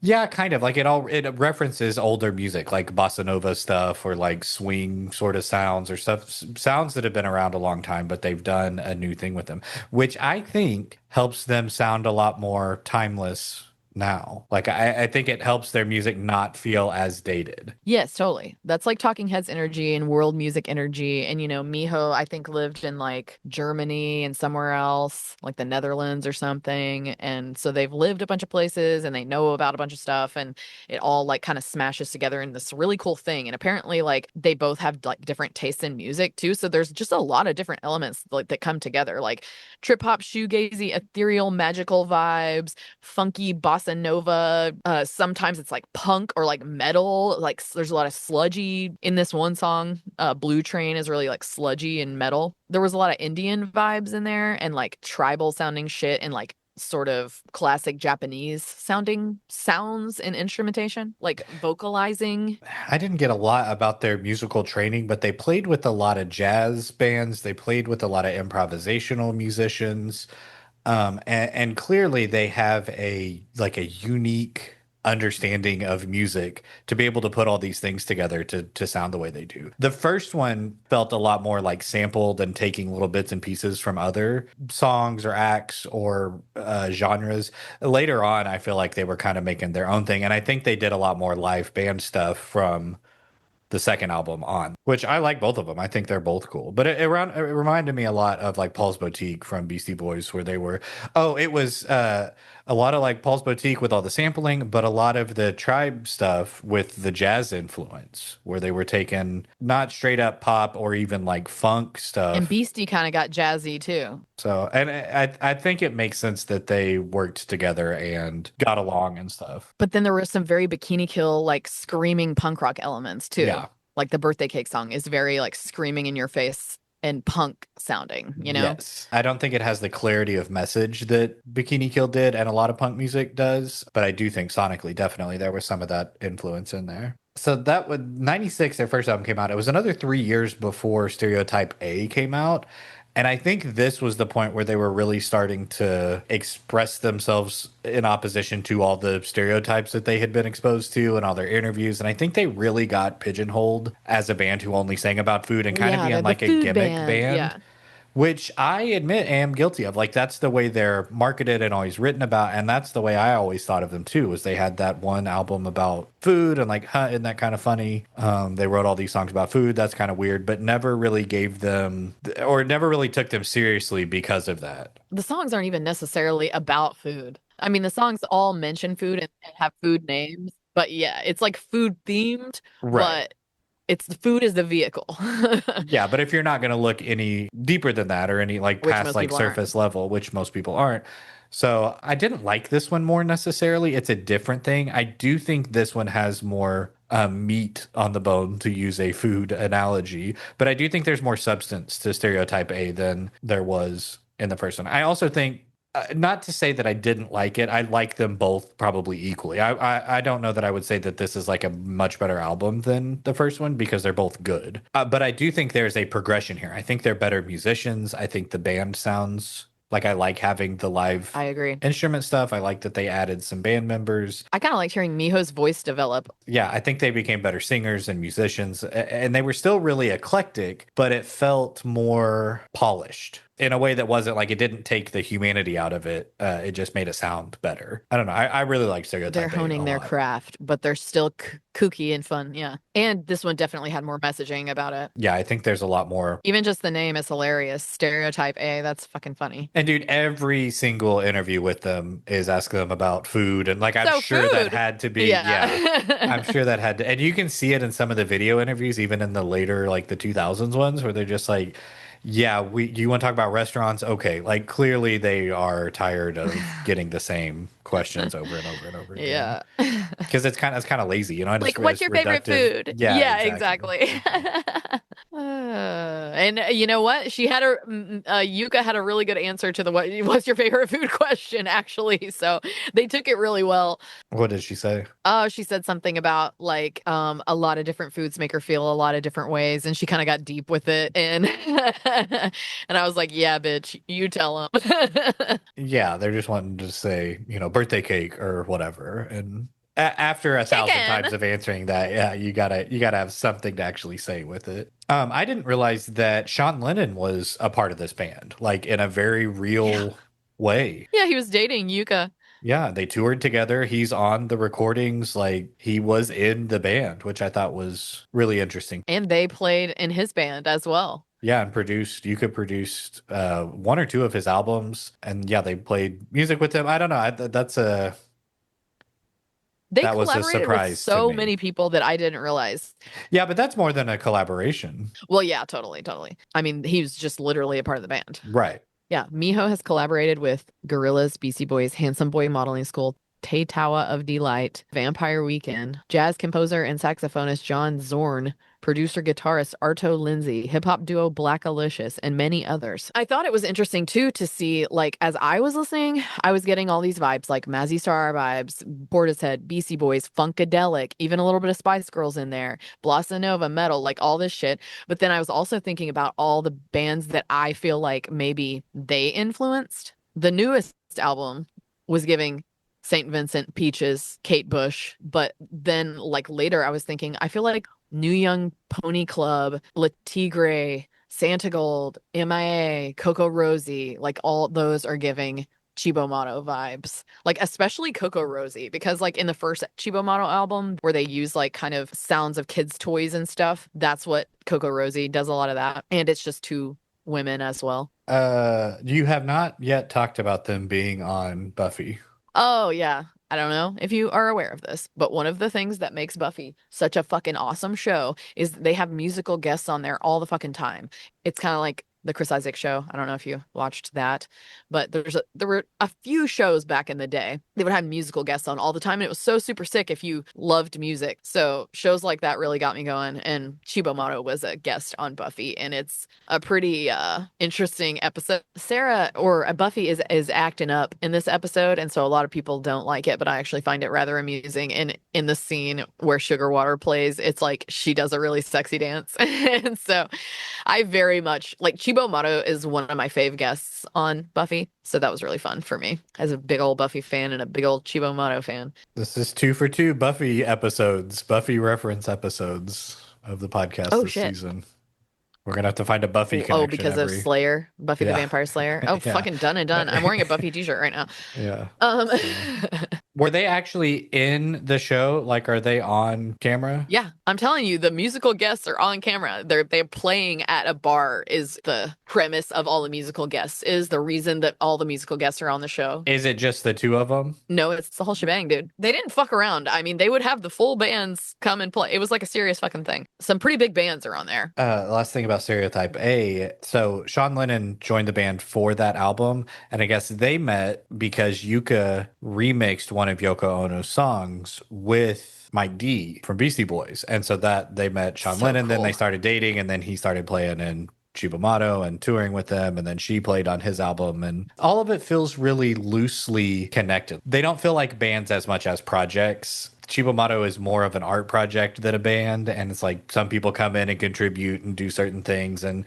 Yeah, kind of like it references older music like bossa nova stuff or like swing sort of sounds or sounds that have been around a long time, but they've done a new thing with them, which I think helps them sound a lot more timeless now. Like I think it helps their music not feel as dated. Yes, totally. That's like Talking Heads energy and world music energy. And Miho, I think, lived in like Germany and somewhere else, like the Netherlands or something. And so they've lived a bunch of places and they know about a bunch of stuff and it all like kind of smashes together in this really cool thing. And apparently like they both have like different tastes in music too. So there's just a lot of different elements like that come together, like trip hop, shoegazy, ethereal, magical vibes, funky bossa nova. Sometimes it's like punk or like metal. Like there's a lot of sludgy in this one song. Blue Train is really like sludgy and metal. There was a lot of Indian vibes in there and like tribal sounding shit and like sort of classic Japanese sounding sounds and instrumentation, like vocalizing. I didn't get a lot about their musical training, but they played with a lot of jazz bands. They played with a lot of improvisational musicians. And clearly they have a like a unique understanding of music to be able to put all these things together to sound the way they do. The first one felt a lot more like sampled and taking little bits and pieces from other songs or acts or genres. Later on, I feel like they were kind of making their own thing, and I think they did a lot more live band stuff from the second album on, which I like both of them. I think they're both cool. But it reminded me a lot of like Paul's Boutique from Beastie Boys, where they were, oh, it was a lot of like Paul's Boutique with all the sampling, but a lot of the Tribe stuff with the jazz influence, where they were taking not straight up pop or even like funk And stuff. Beastie kind of got jazzy too. So, and I think it makes sense that they worked together and got along and stuff. But then there were some very Bikini Kill, like screaming punk rock elements too. Yeah. Like the Birthday Cake song is very like screaming in your face and punk sounding. Yes. I don't think it has the clarity of message that Bikini Kill did and a lot of punk music does, but I do think sonically, definitely, there was some of that influence in there. So that would 96, their first album came out. It was another 3 years before Stereotype A came out. And I think this was the point where they were really starting to express themselves in opposition to all the stereotypes that they had been exposed to and all their interviews. And I think they really got pigeonholed as a band who only sang about food and kind of Yeah, being they're the like a food gimmick band. band, Yeah. which I admit am guilty of. Like that's the way they're marketed and always written about, and that's the way I always thought of them too. Was they had that one album about food and like, huh, isn't that kind of funny? They wrote all these songs about food. That's kind of weird, but never really gave them or never really took them seriously because of that. The songs aren't even necessarily about food. I mean, the songs all mention food and have food names, but yeah, it's like food themed, Right. but it's the food is the vehicle, Yeah, but if you're not going to look any deeper than that or any like which past most like people aren't. surface level, which most people aren't. So I didn't like this one more necessarily. It's a different thing. I do think this one has more meat on the bone, to use a food analogy, but I do think there's more substance to Stereotype A than there was in the first one. I also think not to say that I didn't like it. I like them both probably equally. I don't know that I would say that this is like a much better album than the first one because they're both good. But I do think there's a progression here. I think they're better musicians. I think the band sounds Like I like having the live I agree. instrument stuff. I like that they added some band members. I kind of liked hearing Miho's voice develop. Yeah, I think they became better singers and musicians, and they were still really eclectic, but it felt more polished in a way that wasn't like it didn't take the humanity out of it. It just made it sound better. I don't know. I really like They're Stereotype A a honing their lot. craft, but they're still kooky and fun. Yeah. And this one definitely had more messaging about it. Yeah, I think there's a lot more. Even just the name is hilarious. Stereotype A. That's fucking funny. And dude, every single interview with them is asking them about food. And like, I'm So, sure that food. had to be, yeah, I'm Yeah. sure that had to, and you can see it in some of the video interviews, even in the later, like the 2000s ones, where they're just like, yeah, you want to talk about restaurants? Okay. Like, clearly they are tired of getting the same questions over and over and over again. Yeah. Because it's kind of lazy, you know, Like, what's it's your favorite reductive. food? Yeah, Yeah, exactly. exactly. And you know what? She had a Yuka had a really good answer to the what's your favorite food question, actually. So they took it really well. What did she say? Oh, she said something about like a lot of different foods make her feel a lot of different ways, and she kind of got deep with it, and and I was like, yeah, bitch, you tell them. Yeah, they're just wanting to say, you know, birthday cake or whatever. And after 1,000 times Chicken. of answering that, yeah, you gotta have something to actually say with it. I didn't realize that Sean Lennon was a part of this band, like in a very Yeah. real way. Yeah, he was dating Yuka. Yeah, they toured together. He's on the recordings, like he was in the band, which I thought was really interesting. And they played in his band as well. Yeah, and Yuka produced one or two of his albums, and yeah, they played music with him. I don't know. They That was a collaborated with surprise to so me. many people that I didn't realize. Yeah, but that's more than a collaboration. Well, yeah, totally, totally. I mean, he was just literally a part of the band. Right. Yeah, Miho has collaborated with Gorillaz, Beastie Boys, Handsome Boy Modeling School, Tay Tawa of Delight, Vampire Weekend, jazz composer and saxophonist John Zorn, producer guitarist Arto Lindsay, hip hop duo Black Alicious, and many others. I thought it was interesting too to see, like, as I was listening, I was getting all these vibes, like Mazzy Star vibes, Portishead, Beastie Boys, Funkadelic, even a little bit of Spice Girls in there, Bossa Nova, metal, like all this shit. But then I was also thinking about all the bands that I feel like maybe they influenced. The newest album was giving St. Vincent, Peaches, Kate Bush. But then, like, later, I was thinking, I feel like New Young Pony Club, Le Tigre, Santa Gold, MIA, Coco Rosie, like, all those are giving Cibo Matto vibes. Like, especially Coco Rosie, because, like, in the first Cibo Matto album, where they use, like, kind of sounds of kids' toys and stuff, that's what Coco Rosie does, a lot of that. And it's just two women as well. You have not yet talked about them being on Buffy. Oh, yeah. I don't know if you are aware of this, but one of the things that makes Buffy such a fucking awesome show is they have musical guests on there all the fucking time. It's kind of like the Chris Isaac show. I don't know if you watched that, but there were a few shows back in the day. They would have musical guests on all the time, and it was so super sick if you loved music. So shows like that really got me going. And Cibo Matto was a guest on Buffy, and it's a pretty interesting episode. Sarah or Buffy is acting up in this episode, and so a lot of people don't like it, but I actually find it rather amusing. And in the scene where Sugar Water plays, it's like she does a really sexy dance, and so I very much like Cibo Matto is one of my fave guests on Buffy. So that was really fun for me as a big old Buffy fan and a big old Cibo Matto fan. This is 2 for 2 Buffy episodes, Buffy reference episodes of the podcast Oh this shit. season. We're gonna have to find a Buffy Oh, connection because of every. Slayer, Buffy the Yeah. Vampire Slayer. Oh, Yeah. fucking done and done. I'm wearing a Buffy t-shirt right now. Yeah. Um Were they actually in the show? Like, are they on camera? Yeah, I'm telling you, the musical guests are on camera. They're playing at a bar is the premise of all the musical guests, is the reason that all the musical guests are on the show. Is it just the two of them? No, it's the whole shebang, dude. They didn't fuck around. I mean, they would have the full bands come and play. It was like a serious fucking thing. Some pretty big bands are on there. Last thing about Stereotype A. So Sean Lennon joined the band for that album, and I guess they met because Yuka remixed one of Yoko Ono's songs with Mike D from Beastie Boys. And so that they met Sean So Lennon, then cool. they started dating, and then he started playing in Cibo Matto and touring with them, and then she played on his album, and all of it feels really loosely connected. They don't feel like bands as much as projects. Cibo Matto is more of an art project than a band, and it's like some people come in and contribute and do certain things, and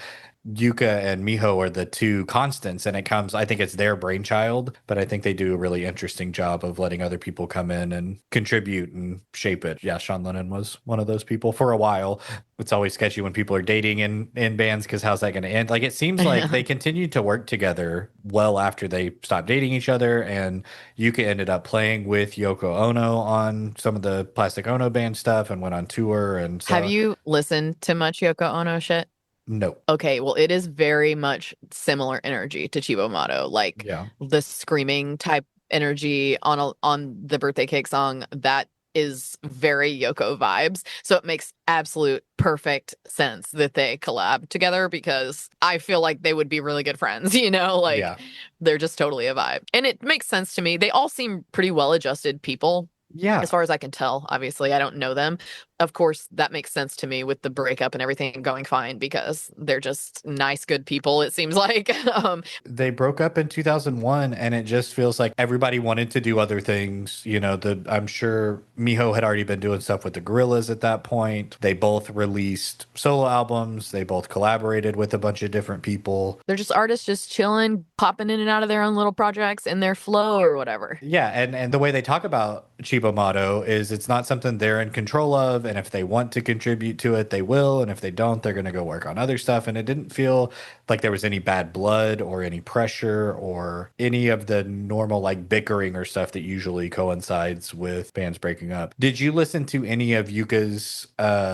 Yuka and Miho are the two constants, and I think it's their brainchild, but I think they do a really interesting job of letting other people come in and contribute and shape it. Yeah, Sean Lennon was one of those people for a while. It's always sketchy when people are dating in bands because how's that going to end? Like it seems like they continued to work together well after they stopped dating each other, and Yuka ended up playing with Yoko Ono on some of the Plastic Ono band stuff and went on tour. And Have so, you listened to much Yoko Ono shit? no, Okay, well, it is very much similar energy to Cibo Matto, like yeah, the screaming type energy on the birthday cake song. That is very Yoko vibes. So it makes absolute perfect sense that they collab together because I feel like they would be really good friends, like yeah, they're just totally a vibe. And it makes sense to me. They all seem pretty well-adjusted people. As yeah. far as I can tell, obviously, I don't know them. Of course, that makes sense to me with the breakup and everything going fine because they're just nice, good people, it seems like. They broke up in 2001, and it just feels like everybody wanted to do other things. I'm sure Miho had already been doing stuff with the Gorillas at that point. They both released solo albums. They both collaborated with a bunch of different people. They're just artists just chilling, popping in and out of their own little projects in their flow or whatever. Yeah, and the way they talk about Cibo Matto is it's not something they're in control of, and if they want to contribute to it, they will, and if they don't, they're going to go work on other stuff. And it didn't feel like there was any bad blood or any pressure or any of the normal like bickering or stuff that usually coincides with bands breaking up. Did you listen to any of Yuka's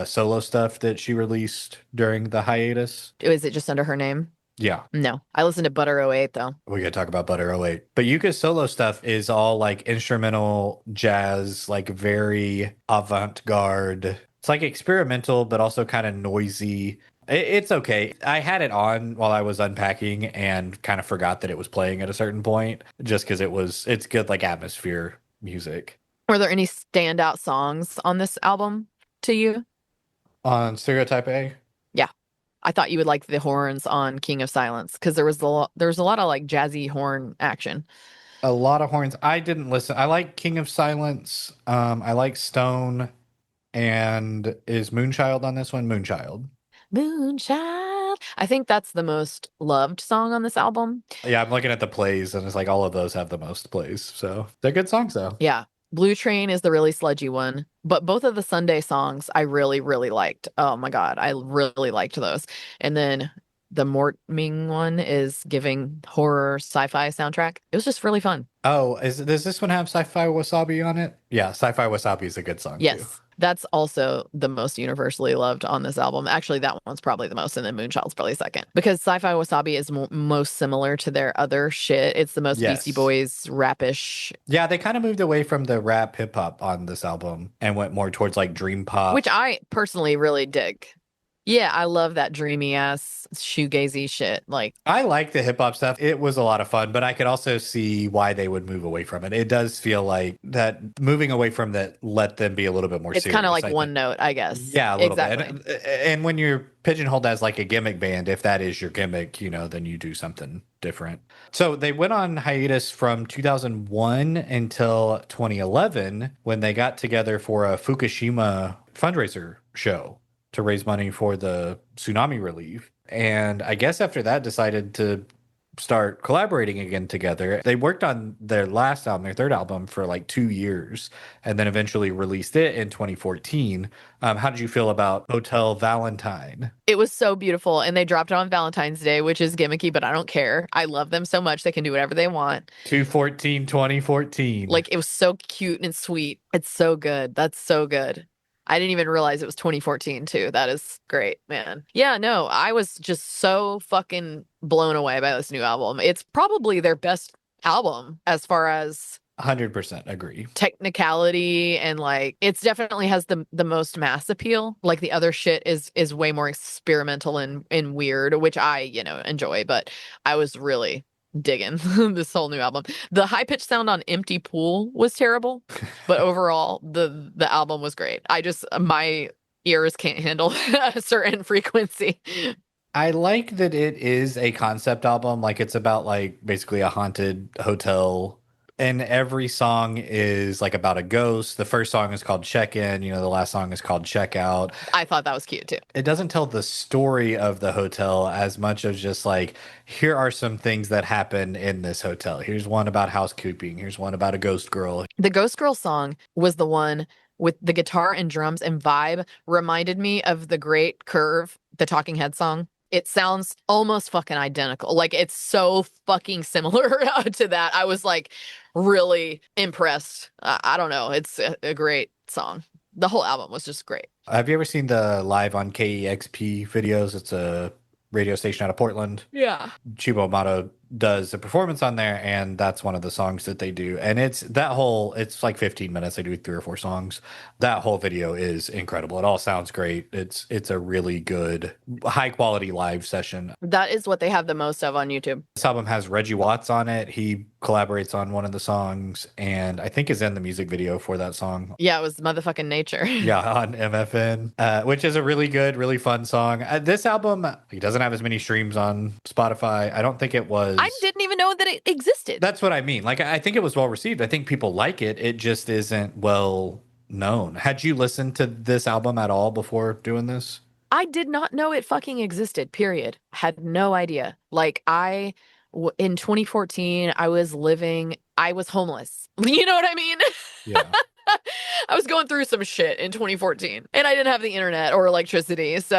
solo stuff that she released during the hiatus? Is it just under her name? Yeah. No. I listened to Butter oh 08 though. We gotta talk about Butter Oh 08. But Yuka's solo stuff is all like instrumental jazz, like very avant-garde. It's like experimental, but also kind of noisy. It's okay. I had it on while I was unpacking and kind of forgot that it was playing at a certain point, just because it's good like atmosphere music. Were there any standout songs on this album to you? On Stereotype A, Yeah. I thought you would like the horns on King of Silence because there was a lot of like jazzy horn action. a lot of horns. I didn't listen. I like King of Silence. I like Stone. And is Moonchild on this one? Moonchild. Moonchild. I think that's the most loved song on this album. Yeah, I'm looking at the plays, and it's like all of those have the most plays. So they're good songs, though. Yeah. Blue Train is the really sludgy one, but both of the Sunday songs I really, really liked. Oh my God, I really liked those. And then the Mortming one is giving horror sci-fi soundtrack. It was just really fun. Oh, does this one have Sci-Fi Wasabi on it? Yeah, Sci-Fi Wasabi is a good song too. Yes, that's also the most universally loved on this album. Actually, that one's probably the most, and then Moonchild's probably second because Sci-Fi Wasabi is most similar to their other shit. It's the most Beastie Yes. Boys rapish, Yeah, they kind of moved away from the rap hip hop on this album and went more towards like dream pop. which I personally really dig. Yeah, I love that dreamy ass shoegazy shit. Like I like the hip hop stuff. It was a lot of fun, but I could also see why they would move away from it. It does feel like that moving away from that let them be a little bit more it's serious. kind of like I one think. note, I guess. Yeah, a little Exactly. bit. And when you're pigeonholed as like a gimmick band, if that is your gimmick, then you do something different. So they went on hiatus from 2001 until 2011 when they got together for a Fukushima fundraiser show to raise money for the tsunami relief. And I guess after that decided to start collaborating again together. They worked on their last album, their third album, for like 2 years, and then eventually released it in 2014. How did you feel about Hotel Valentine? It was so beautiful, and they dropped it on Valentine's Day, which is gimmicky, but I don't care. I love them so much; they can do whatever they want. 2014. Like it was so cute and sweet. It's so good. That's so good. I didn't even realize it was 2014 too. That is great, man. Yeah, no, I was just so fucking blown away by this new album. It's probably their best album as far as 100% agree. technicality and like it's definitely has the most mass appeal. Like the other shit is way more experimental and weird, which I, enjoy, but I was really digging this whole new album. The high pitched sound on Empty Pool was terrible, but overall the album was great. My ears can't handle a certain frequency. I like that it is a concept album. Like it's about like basically a haunted hotel And every song is like about a ghost. The first song is called Check In, the last song is called Check Out. I thought that was cute too. It doesn't tell the story of the hotel as much as just like, here are some things that happen in this hotel. Here's one about housekeeping. Here's one about a ghost girl. The Ghost Girl song was the one with the guitar and drums and vibe, reminded me of the Great Curve, the Talking Head song. It sounds almost fucking identical. Like it's so fucking similar to that. I was like really impressed. I don't know. It's a great song. The whole album was just great. Have you ever seen the Live on KEXP videos? It's a radio station out of Portland. Yeah. Cibo Matto does a performance on there, and that's one of the songs that they do. And it's like 15 minutes. They do 3 or 4 songs. That whole video is incredible. It all sounds great. It's a really good, high quality live session. That is what they have the most of on YouTube. This album has Reggie Watts on it. He collaborates on one of the songs, and I think is in the music video for that song. Yeah, it was motherfucking Nature. Yeah, on MFN, which is a really good, really fun song. This album, it doesn't have as many streams on Spotify. I don't think it was. I didn't even know that it existed. That's what I mean. Like, I think it was well received. I think people like it. It just isn't well known. Had you listened to this album at all before doing this? I did not know it fucking existed, period. Had no idea. Like, in 2014, I was homeless. You know what I mean? Yeah. I was going through some shit in 2014 and I didn't have the internet or electricity. So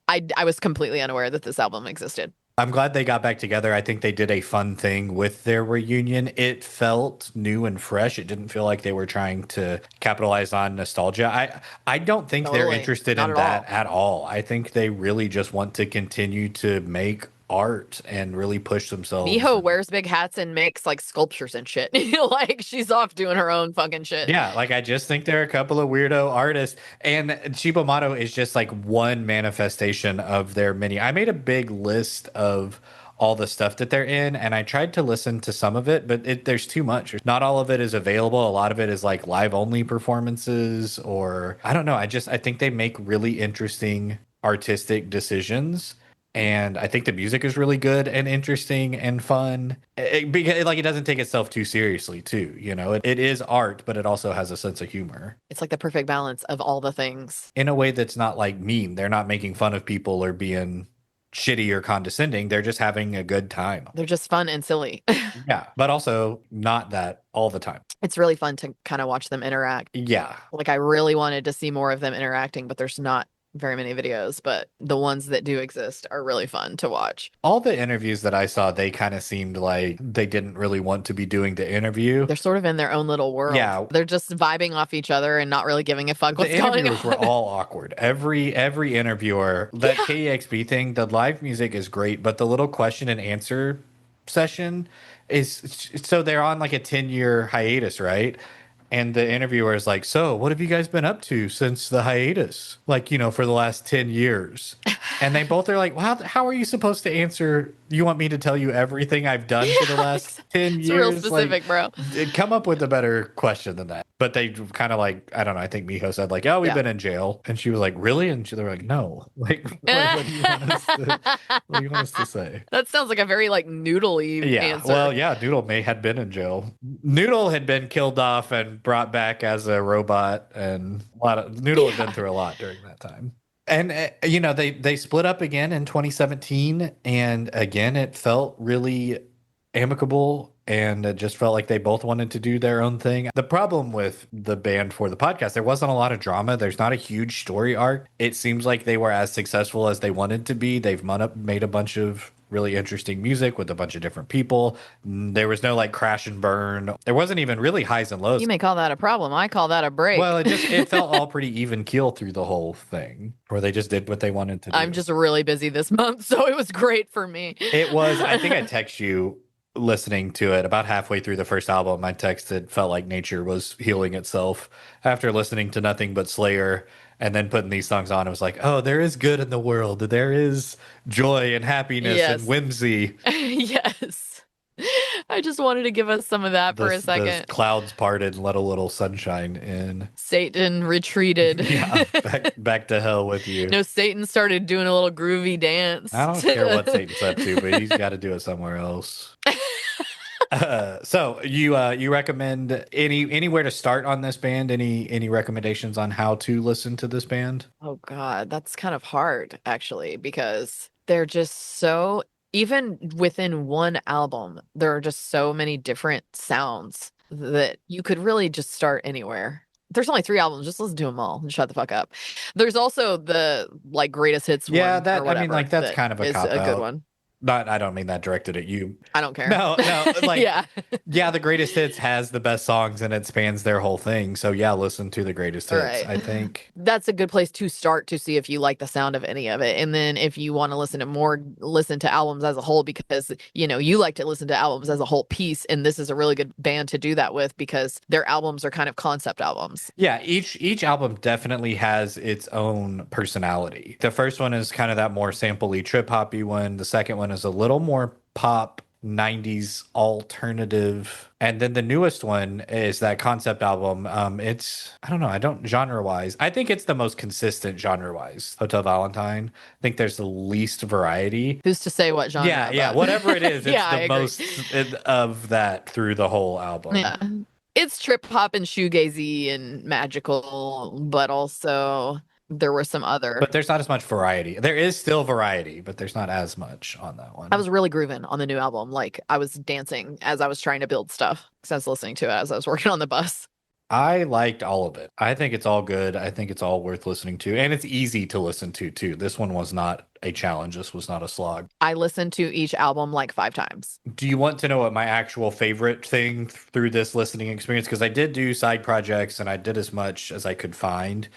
I was completely unaware that this album existed. I'm glad they got back together. I think they did a fun thing with their reunion. It felt new and fresh. It didn't feel like they were trying to capitalize on nostalgia. I don't think they're interested in that at all. I think they really just want to continue to make art and really push themselves. Miho wears big hats and makes like sculptures and shit. Like she's off doing her own fucking shit. Yeah, like I just think they're a couple of weirdo artists, and Cibo Matto is just like one manifestation of their many. I made a big list of all the stuff that they're in, and I tried to listen to some of it, but there's too much. Not all of it is available. A lot of it is like live only performances, or I don't know. I think they make really interesting artistic decisions. And I think the music is really good and interesting and fun. Because it doesn't take itself too seriously, too. It is art, but it also has a sense of humor. It's like the perfect balance of all the things. In a way that's not like mean. They're not making fun of people or being shitty or condescending. They're just having a good time. They're just fun and silly. Yeah, but also not that all the time. It's really fun to kind of watch them interact. Yeah. Like I really wanted to see more of them interacting, but there's not very many videos, but the ones that do exist are really fun to watch. All the interviews that I saw, they kind of seemed like they didn't really want to be doing the interview. They're sort of in their own little world. Yeah. They're just vibing off each other and not really giving a fuck what's going on. The interviewers were all awkward. Every interviewer, that KEXP thing, the live music is great, but the little question and answer session is, so they're on like a 10-year hiatus, right? And the interviewer is like, so what have you guys been up to since the hiatus? Like, for the last 10 years. And they both are like, well, how are you supposed to answer? You want me to tell you everything I've done for the last 10 years? It's real specific, bro. Come up with a better question than that. But they kind of like, I don't know, I think Miho said like, oh, we've been in jail. And she was like, really? And they were like, no. Like, what do you want us to say? That sounds like a very like noodly answer. Well, yeah, Noodle had been in jail. Noodle had been killed off and brought back as a robot, and Noodle had been through a lot during that time. And they split up again in 2017, and again it felt really amicable, and it just felt like they both wanted to do their own thing. The problem with the band for the podcast, there wasn't a lot of drama. There's not a huge story arc. It seems like they were as successful as they wanted to be. They've made a bunch of really interesting music with a bunch of different people. There was no like crash and burn. There wasn't even really highs and lows. You may call that a problem. I call that a break. Well, it felt all pretty even keel through the whole thing, where they just did what they wanted to do. I'm just really busy this month, so it was great for me. It was, I think I text you listening to it about halfway through the first album. I texted, felt like nature was healing itself after listening to nothing but Slayer. And then putting these songs on, it was like, oh, there is good in the world. There is joy and happiness and whimsy. Yes. I just wanted to give us some of that for a second. The clouds parted and let a little sunshine in. Satan retreated. Yeah, back to hell with you. No, Satan started doing a little groovy dance. I don't care what Satan's up to, but he's got to do it somewhere else. So you recommend anywhere to start on this band? Any recommendations on how to listen to this band? Oh God, that's kind of hard actually, because they're just so, even within one album, there are just so many different sounds that you could really just start anywhere. There's only three albums, just listen to them all and shut the fuck up. There's also the like greatest hits Yeah, one or that I mean, whatever like that's that kind of a is cop a good out. one. Not, I don't mean that directed at you. I don't care. No, no, like, Yeah. yeah, the greatest hits has the best songs and it spans their whole thing. So yeah, listen to the greatest All hits. right. I think. That's a good place to start to see if you like the sound of any of it. And then if you want to listen to albums as a whole, because you like to listen to albums as a whole piece, and this is a really good band to do that with because their albums are kind of concept albums. Yeah, each album definitely has its own personality. The first one is kind of that more sampley trip hoppy one. The second one is a little more pop 90s alternative. And then the newest one is that concept album. It's I don't know, I don't genre wise. I think it's the most consistent genre wise. Hotel Valentine. I think there's the least variety. Who's to say what Yeah, genre, yeah, but whatever it is, it's yeah, I the agree. most of that through the whole album. Yeah. It's trip hop and shoegazy and magical, but also there were some other. But there's not as much variety. There is still variety, but there's not as much on that I one. was really grooving on the new album. Like I was dancing as I was trying to build stuff because I was listening to it as I was working on the bus. I liked all of it. I think it's all good. I think it's all worth listening to. And it's easy to listen to, too. This one was not a challenge. This was not a slog. I listened to each album like 5 times. Do you want to know what my actual favorite thing through this listening experience? Because I did do side projects and I did as much as I could find.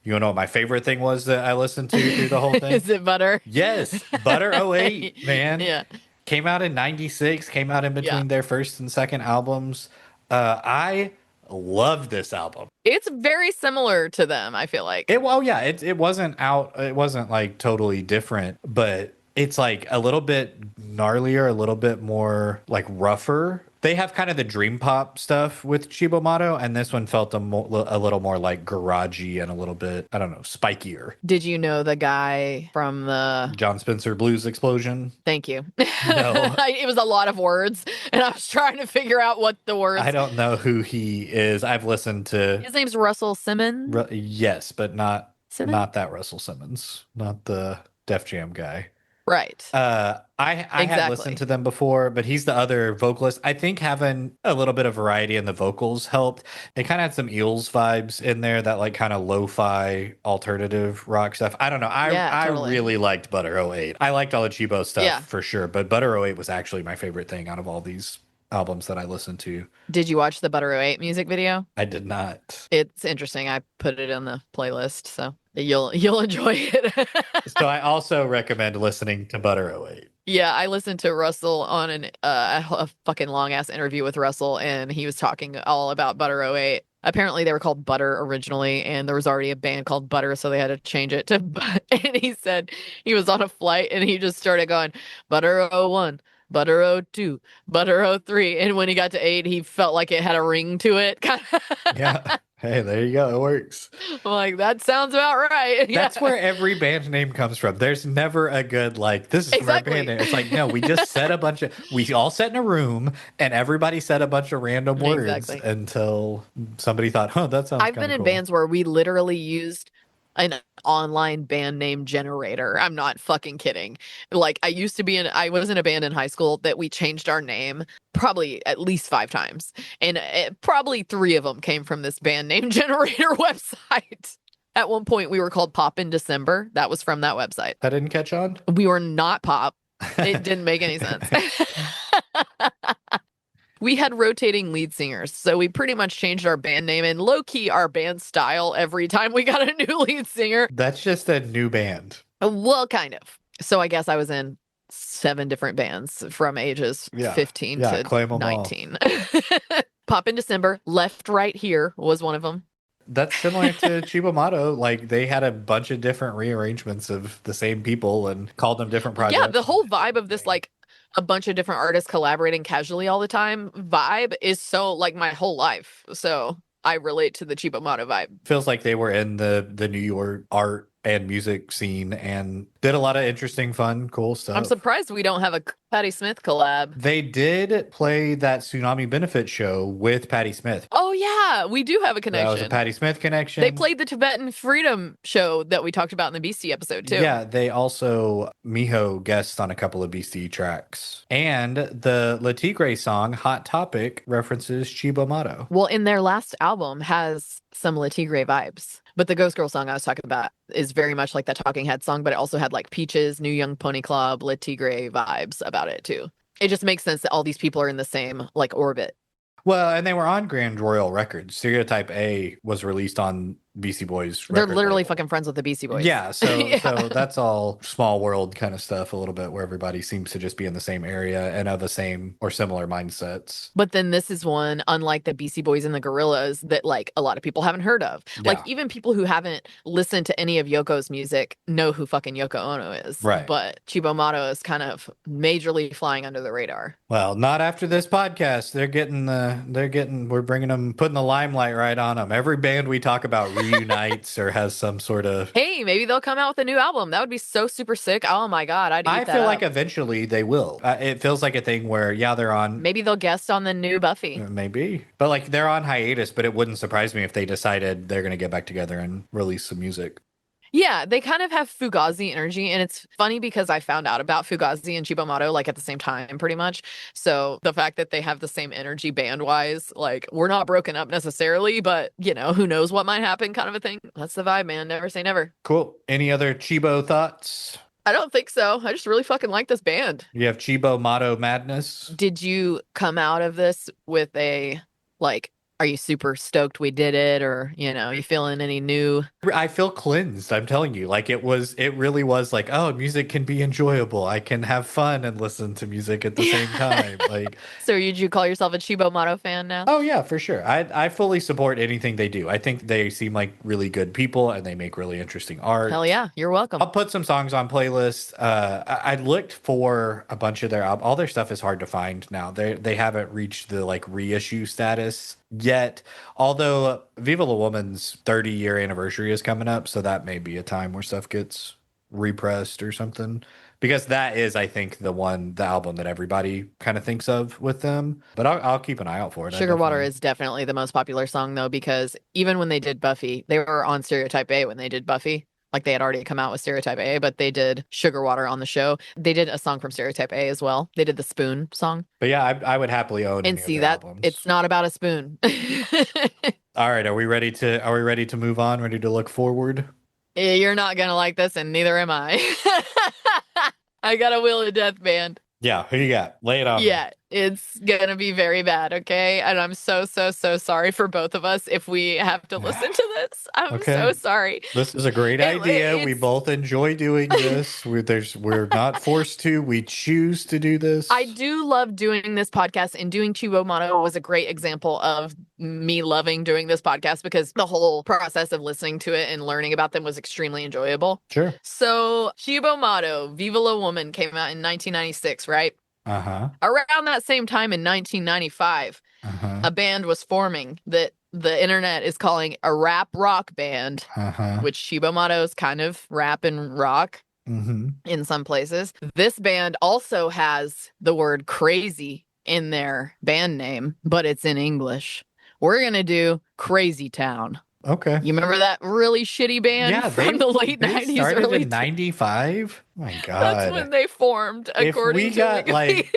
You want to know what my favorite thing was that I listened to through the whole thing? Is it Butter? Yes, Butter '08, man. Yeah. Came out in '96, came out in Yeah. between their first and second albums. I love this album. It's very similar to them, I feel like. Well, yeah, it wasn't out, it wasn't like totally different, but it's like a little bit gnarlier, a little bit more like rougher. They have kind of the dream pop stuff with Cibo Matto, and this one felt a little more like garagey and a little bit, I don't know, spikier. Did you know the guy from the John Spencer Blues Explosion? Thank you. No. It was a lot of words, and I was trying to figure out what the words. I don't know who he is. I've listened to His name's Russell Simmons. yes, but not Simmons? not that Russell Simmons, not the Def Jam guy. Right. I had Exactly. listened to them before, but he's the other vocalist. I think having a little bit of variety in the vocals helped. It kind of had some Eels vibes in there, that like kind of lo-fi alternative rock stuff. I don't know. I Totally. really liked Butter '08. I liked all the Chibo stuff Yeah. for sure, but Butter '08 was actually my favorite thing out of all these albums that I listened to. Did you watch the Butter 08 music video? I did not. It's interesting. I put it in the playlist, so you'll enjoy it. So I also recommend listening to Butter '08. Yeah, I listened to Russell on a fucking long ass interview with Russell, and he was talking all about Butter 08. Apparently, they were called Butter originally, and there was already a band called Butter, so they had to change it to. And he said he was on a flight and he just started going Butter 01, Butter 02, Butter 03, and when he got to 8, he felt like it had a ring to it. Yeah. Hey, there you go. It works. I'm like, that sounds about right. That's Yeah. where every band name comes from. There's never a good, like, this is Exactly. from our band name. It's like, no, we just said we all sat in a room and everybody said a bunch of random words Exactly. until somebody thought, that sounds I've been kind of in cool. bands where we literally used an online band name generator. I'm not fucking kidding. Like I was in a band in high school that we changed our name probably at least 5 times. And probably 3 of them came from this band name generator website. At one point we were called Pop in December. That was from that website. That didn't catch on? We were not Pop. It didn't make any sense. We had rotating lead singers, so we pretty much changed our band name and low-key our band style every time we got a new lead singer. That's just a new band. Well, kind of. So I guess I was in 7 different bands from ages 15 to claim 'em all. 19. Pop in December, Left Right Here was one of them. That's similar to Cibo Matto. Like, they had a bunch of different rearrangements of the same people and called them different projects. Yeah, the whole vibe of this, like, a bunch of different artists collaborating casually all the time vibe is so like my whole life. So I relate to the Cibo Matto vibe. Feels like they were in the New York art and music scene and did a lot of interesting, fun, cool I'm stuff. surprised we don't have a Patti Smith collab. They did play that tsunami benefit show with Patti Smith. Oh yeah, we do have a That was a connection. Patti Smith They connection. played the Tibetan Freedom show that we talked about in the Beastie episode too. Yeah, they also Miho guests on a couple of BC tracks. And the Le Tigre song, Hot Topic, references Cibo Matto. Well, in their last album has some Le Tigre vibes. But the Ghost Girl song I was talking about is very much like that Talking Head song, but it also had like Peaches, New Young Pony Club, Le Tigre vibes about it too. It just makes sense that all these people are in the same like orbit. Well, and they were on Grand Royal Records. Stereotype A was released on BC Boys They're record literally label. fucking friends with the Beastie Boys. Yeah, so Yeah. so that's all small world kind of stuff a little bit where everybody seems to just be in the same area and of the same or similar mindsets. But then this is one, unlike the Beastie Boys and the Gorillas, that like a lot of people haven't heard of. Like Yeah. even people who haven't listened to any of Yoko's music know who fucking Yoko Ono is. Right. But Cibo Matto is kind of majorly flying under the radar. Well, not after this podcast. We're bringing them, putting the limelight right on them. Every band we talk about reunites or has some sort of. Hey, maybe they'll come out with a new album. That would be so super sick. Oh my God, I'd eat I that feel up. like eventually they will. It feels like a thing where, yeah, they're on. Maybe they'll guest on the new Buffy. Maybe. But like they're on hiatus, but it wouldn't surprise me if they decided they're going to get back together and release some music. Yeah, they kind of have Fugazi energy, and it's funny because I found out about Fugazi and Cibo Matto like at the same time, pretty much. So the fact that they have the same energy band-wise, like we're not broken up necessarily, but you know, who knows what might happen, kind of a thing. That's the vibe, man. Never say never. Cool. Any other Chibo thoughts? I don't think so. I just really fucking like this band. You have Chibo Matto madness. Did you come out of this with a like? Are you super stoked we did it, or you know, you feeling any new? I feel cleansed. I'm telling you, like it really was like, oh, music can be enjoyable. I can have fun and listen to music at the same time. Like, So did you call yourself a Cibo Matto fan now? oh yeah, for sure. I fully support anything they do. I think they seem like really good people and they make really interesting art. Hell yeah, you're welcome. I'll put some songs on playlists. I looked for a bunch of their all their stuff is hard to find now. They haven't reached the like reissue status yet. Although Viva La Woman's 30-year anniversary is coming up, so that may be a time where stuff gets repressed or something. Because that is, I think, the album that everybody kind of thinks of with them. But I'll keep an eye out for it. Sugar Water is definitely the most popular song though, because even when they did Buffy, they were on Stereotype A when they did Buffy. Like they had already come out with Stereotype A, but they did Sugar Water on the show. They did a song from Stereotype A as well. They did the Spoon song. But yeah, I would happily own And any see of their that albums. it's not about a spoon. All right, are we ready to move on? Ready to look forward? You're not gonna like this, and neither am I. I got a Wheel of Death band. Yeah, who you got? Lay it on me. Yeah, it's gonna be very bad, okay? And I'm so sorry for both of us if we have to listen to this. I'm Okay. so sorry. This is a great idea. We it's- both enjoy doing this. We're not forced to. We choose to do this. I do love doing this podcast, and doing Cibo Matto was a great example of me loving doing this podcast because the whole process of listening to it and learning about them was extremely enjoyable. Sure. So Cibo Matto, Viva La Woman came out in 1996, right? Uh-huh. Around that same time in 1995, Uh-huh. a band was forming that the internet is calling a rap rock band, Uh-huh. which Cibo Matto is kind of rap and rock Mm-hmm. in some places. This band also has the word crazy in their band name, but it's in English. We're going to do Crazy Town. Okay. You remember that really shitty band Yeah, from the late they 90s, started early in 95. Oh my God. That's when they formed, If according we to got Wikipedia. like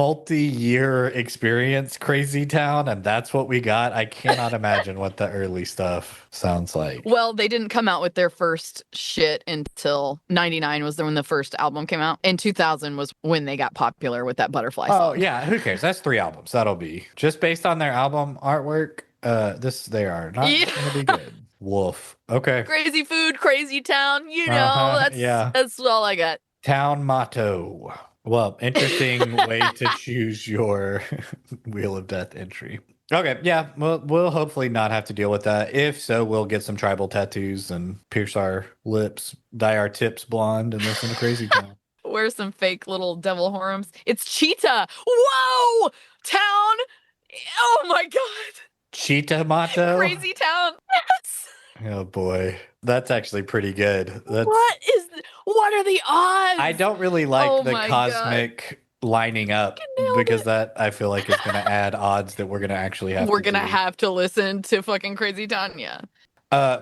multi-year experience Crazy Town and that's what we got, I cannot imagine what the early stuff sounds like. Well, they didn't come out with their first shit until 99 was when the first album came out. And 2000 was when they got popular with that Butterfly Oh song. yeah, who cares? That's 3 albums. That'll be just based on their album artwork. They are not gonna be good. Woof. Okay. Crazy food, crazy town, you know, Uh-huh, yeah. that's all I got. Town motto. Well, interesting way to choose your Wheel of Death entry. Okay, yeah, we'll hopefully not have to deal with that. If so, we'll get some tribal tattoos and pierce our lips, dye our tips blonde, and listen to Crazy Town. Wear some fake little devil horns. It's Cheetah. Whoa! Town. Oh my God. Cheetah motto. Crazy town. Yes. Oh boy. That's actually pretty good. That's What are the I odds? don't really like Oh the my God. cosmic lining up Fucking nailed because it. that I feel like is going to add odds that we're going to actually have We're to gonna do. have to listen to fucking Crazy Tanya.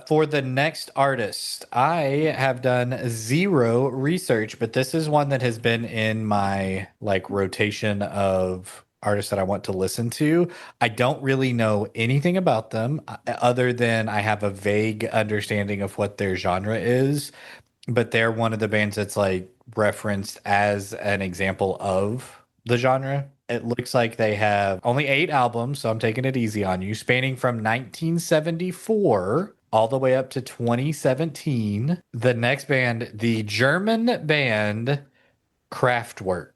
For the next artist, I have done zero research, but this is one that has been in my like rotation of artists that I want to listen to. I don't really know anything about them other than I have a vague understanding of what their genre is, but they're one of the bands that's like referenced as an example of the genre. It looks like they have only 8 albums, so I'm taking it easy on you, spanning from 1974 all the way up to 2017. The next band, the German band Kraftwerk.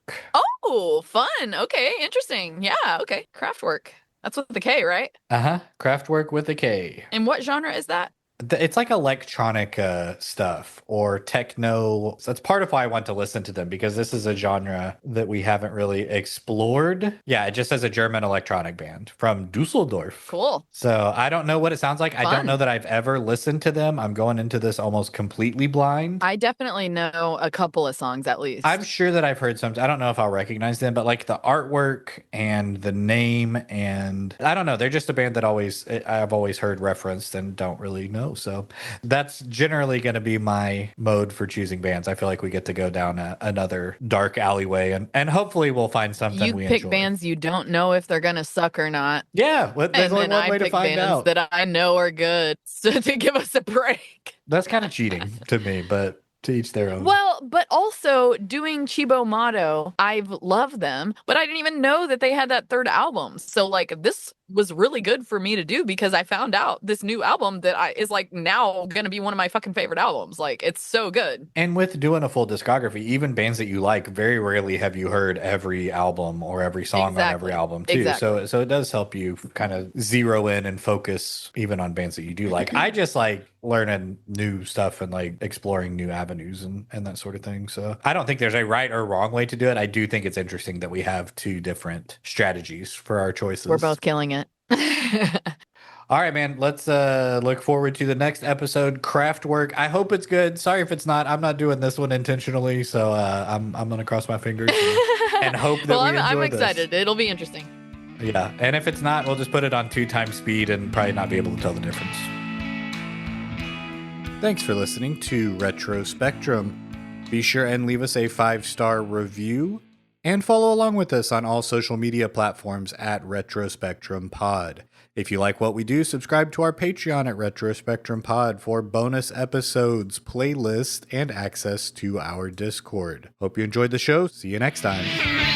Oh, fun. Okay, interesting. Yeah, okay. Craftwork. That's with the K, right? Uh-huh. Kraftwerk with a K. And what genre is that? It's like electronic stuff or techno. That's part of why I want to listen to them because this is a genre that we haven't really explored. Yeah, it just says a German electronic band from Dusseldorf. Cool. So I don't know what it sounds like. I don't know Fun. that I've ever listened to them. I'm going into this almost completely blind. I definitely know a couple of songs at I'm least. sure that I've heard some. I don't know if I'll recognize them, but like the artwork and the name, and I don't know. They're just a band that I've always heard referenced and don't really know. So that's generally going to be my mode for choosing bands. I feel like we get to go down another dark alleyway, and hopefully we'll find something You we pick enjoy. bands you don't know if they're gonna suck or not. Yeah, there's And only then one I way to pick find bands out. that I know are good so to give us a break. That's kind of cheating to me, but to each their own. Well, but also doing Cibo Matto, I've loved them, but I didn't even know that they had that third album. So like this was really good for me to do because I found out this new album that is like now gonna be one of my fucking favorite albums. Like it's so good. And with doing a full discography, even bands that you like, very rarely have you heard every album or every song on every Exactly. album too. So Exactly. so it does help you kind of zero in and focus even on bands that you do like. I just like learning new stuff and like exploring new avenues and that sort of thing. So I don't think there's a right or wrong way to do it. I do think it's interesting that we have two different strategies for our We're choices. both killing it. All right, man. Let's look forward to the next episode, Craftwork. I hope it's good. Sorry if it's not. I'm not doing this one intentionally, so I'm gonna cross my fingers and hope that Well, we I'm enjoy this. excited. It'll be interesting. Yeah, and if it's not, we'll just put it on 2 times speed and probably not be able to tell the difference. Thanks for listening to Retro Spectrum. Be sure and leave us a 5-star review and follow along with us on all social media platforms at Retro Spectrum Pod. If you like what we do, subscribe to our Patreon at Retro Spectrum Pod for bonus episodes, playlists, and access to our Discord. Hope you enjoyed the show. See you next time.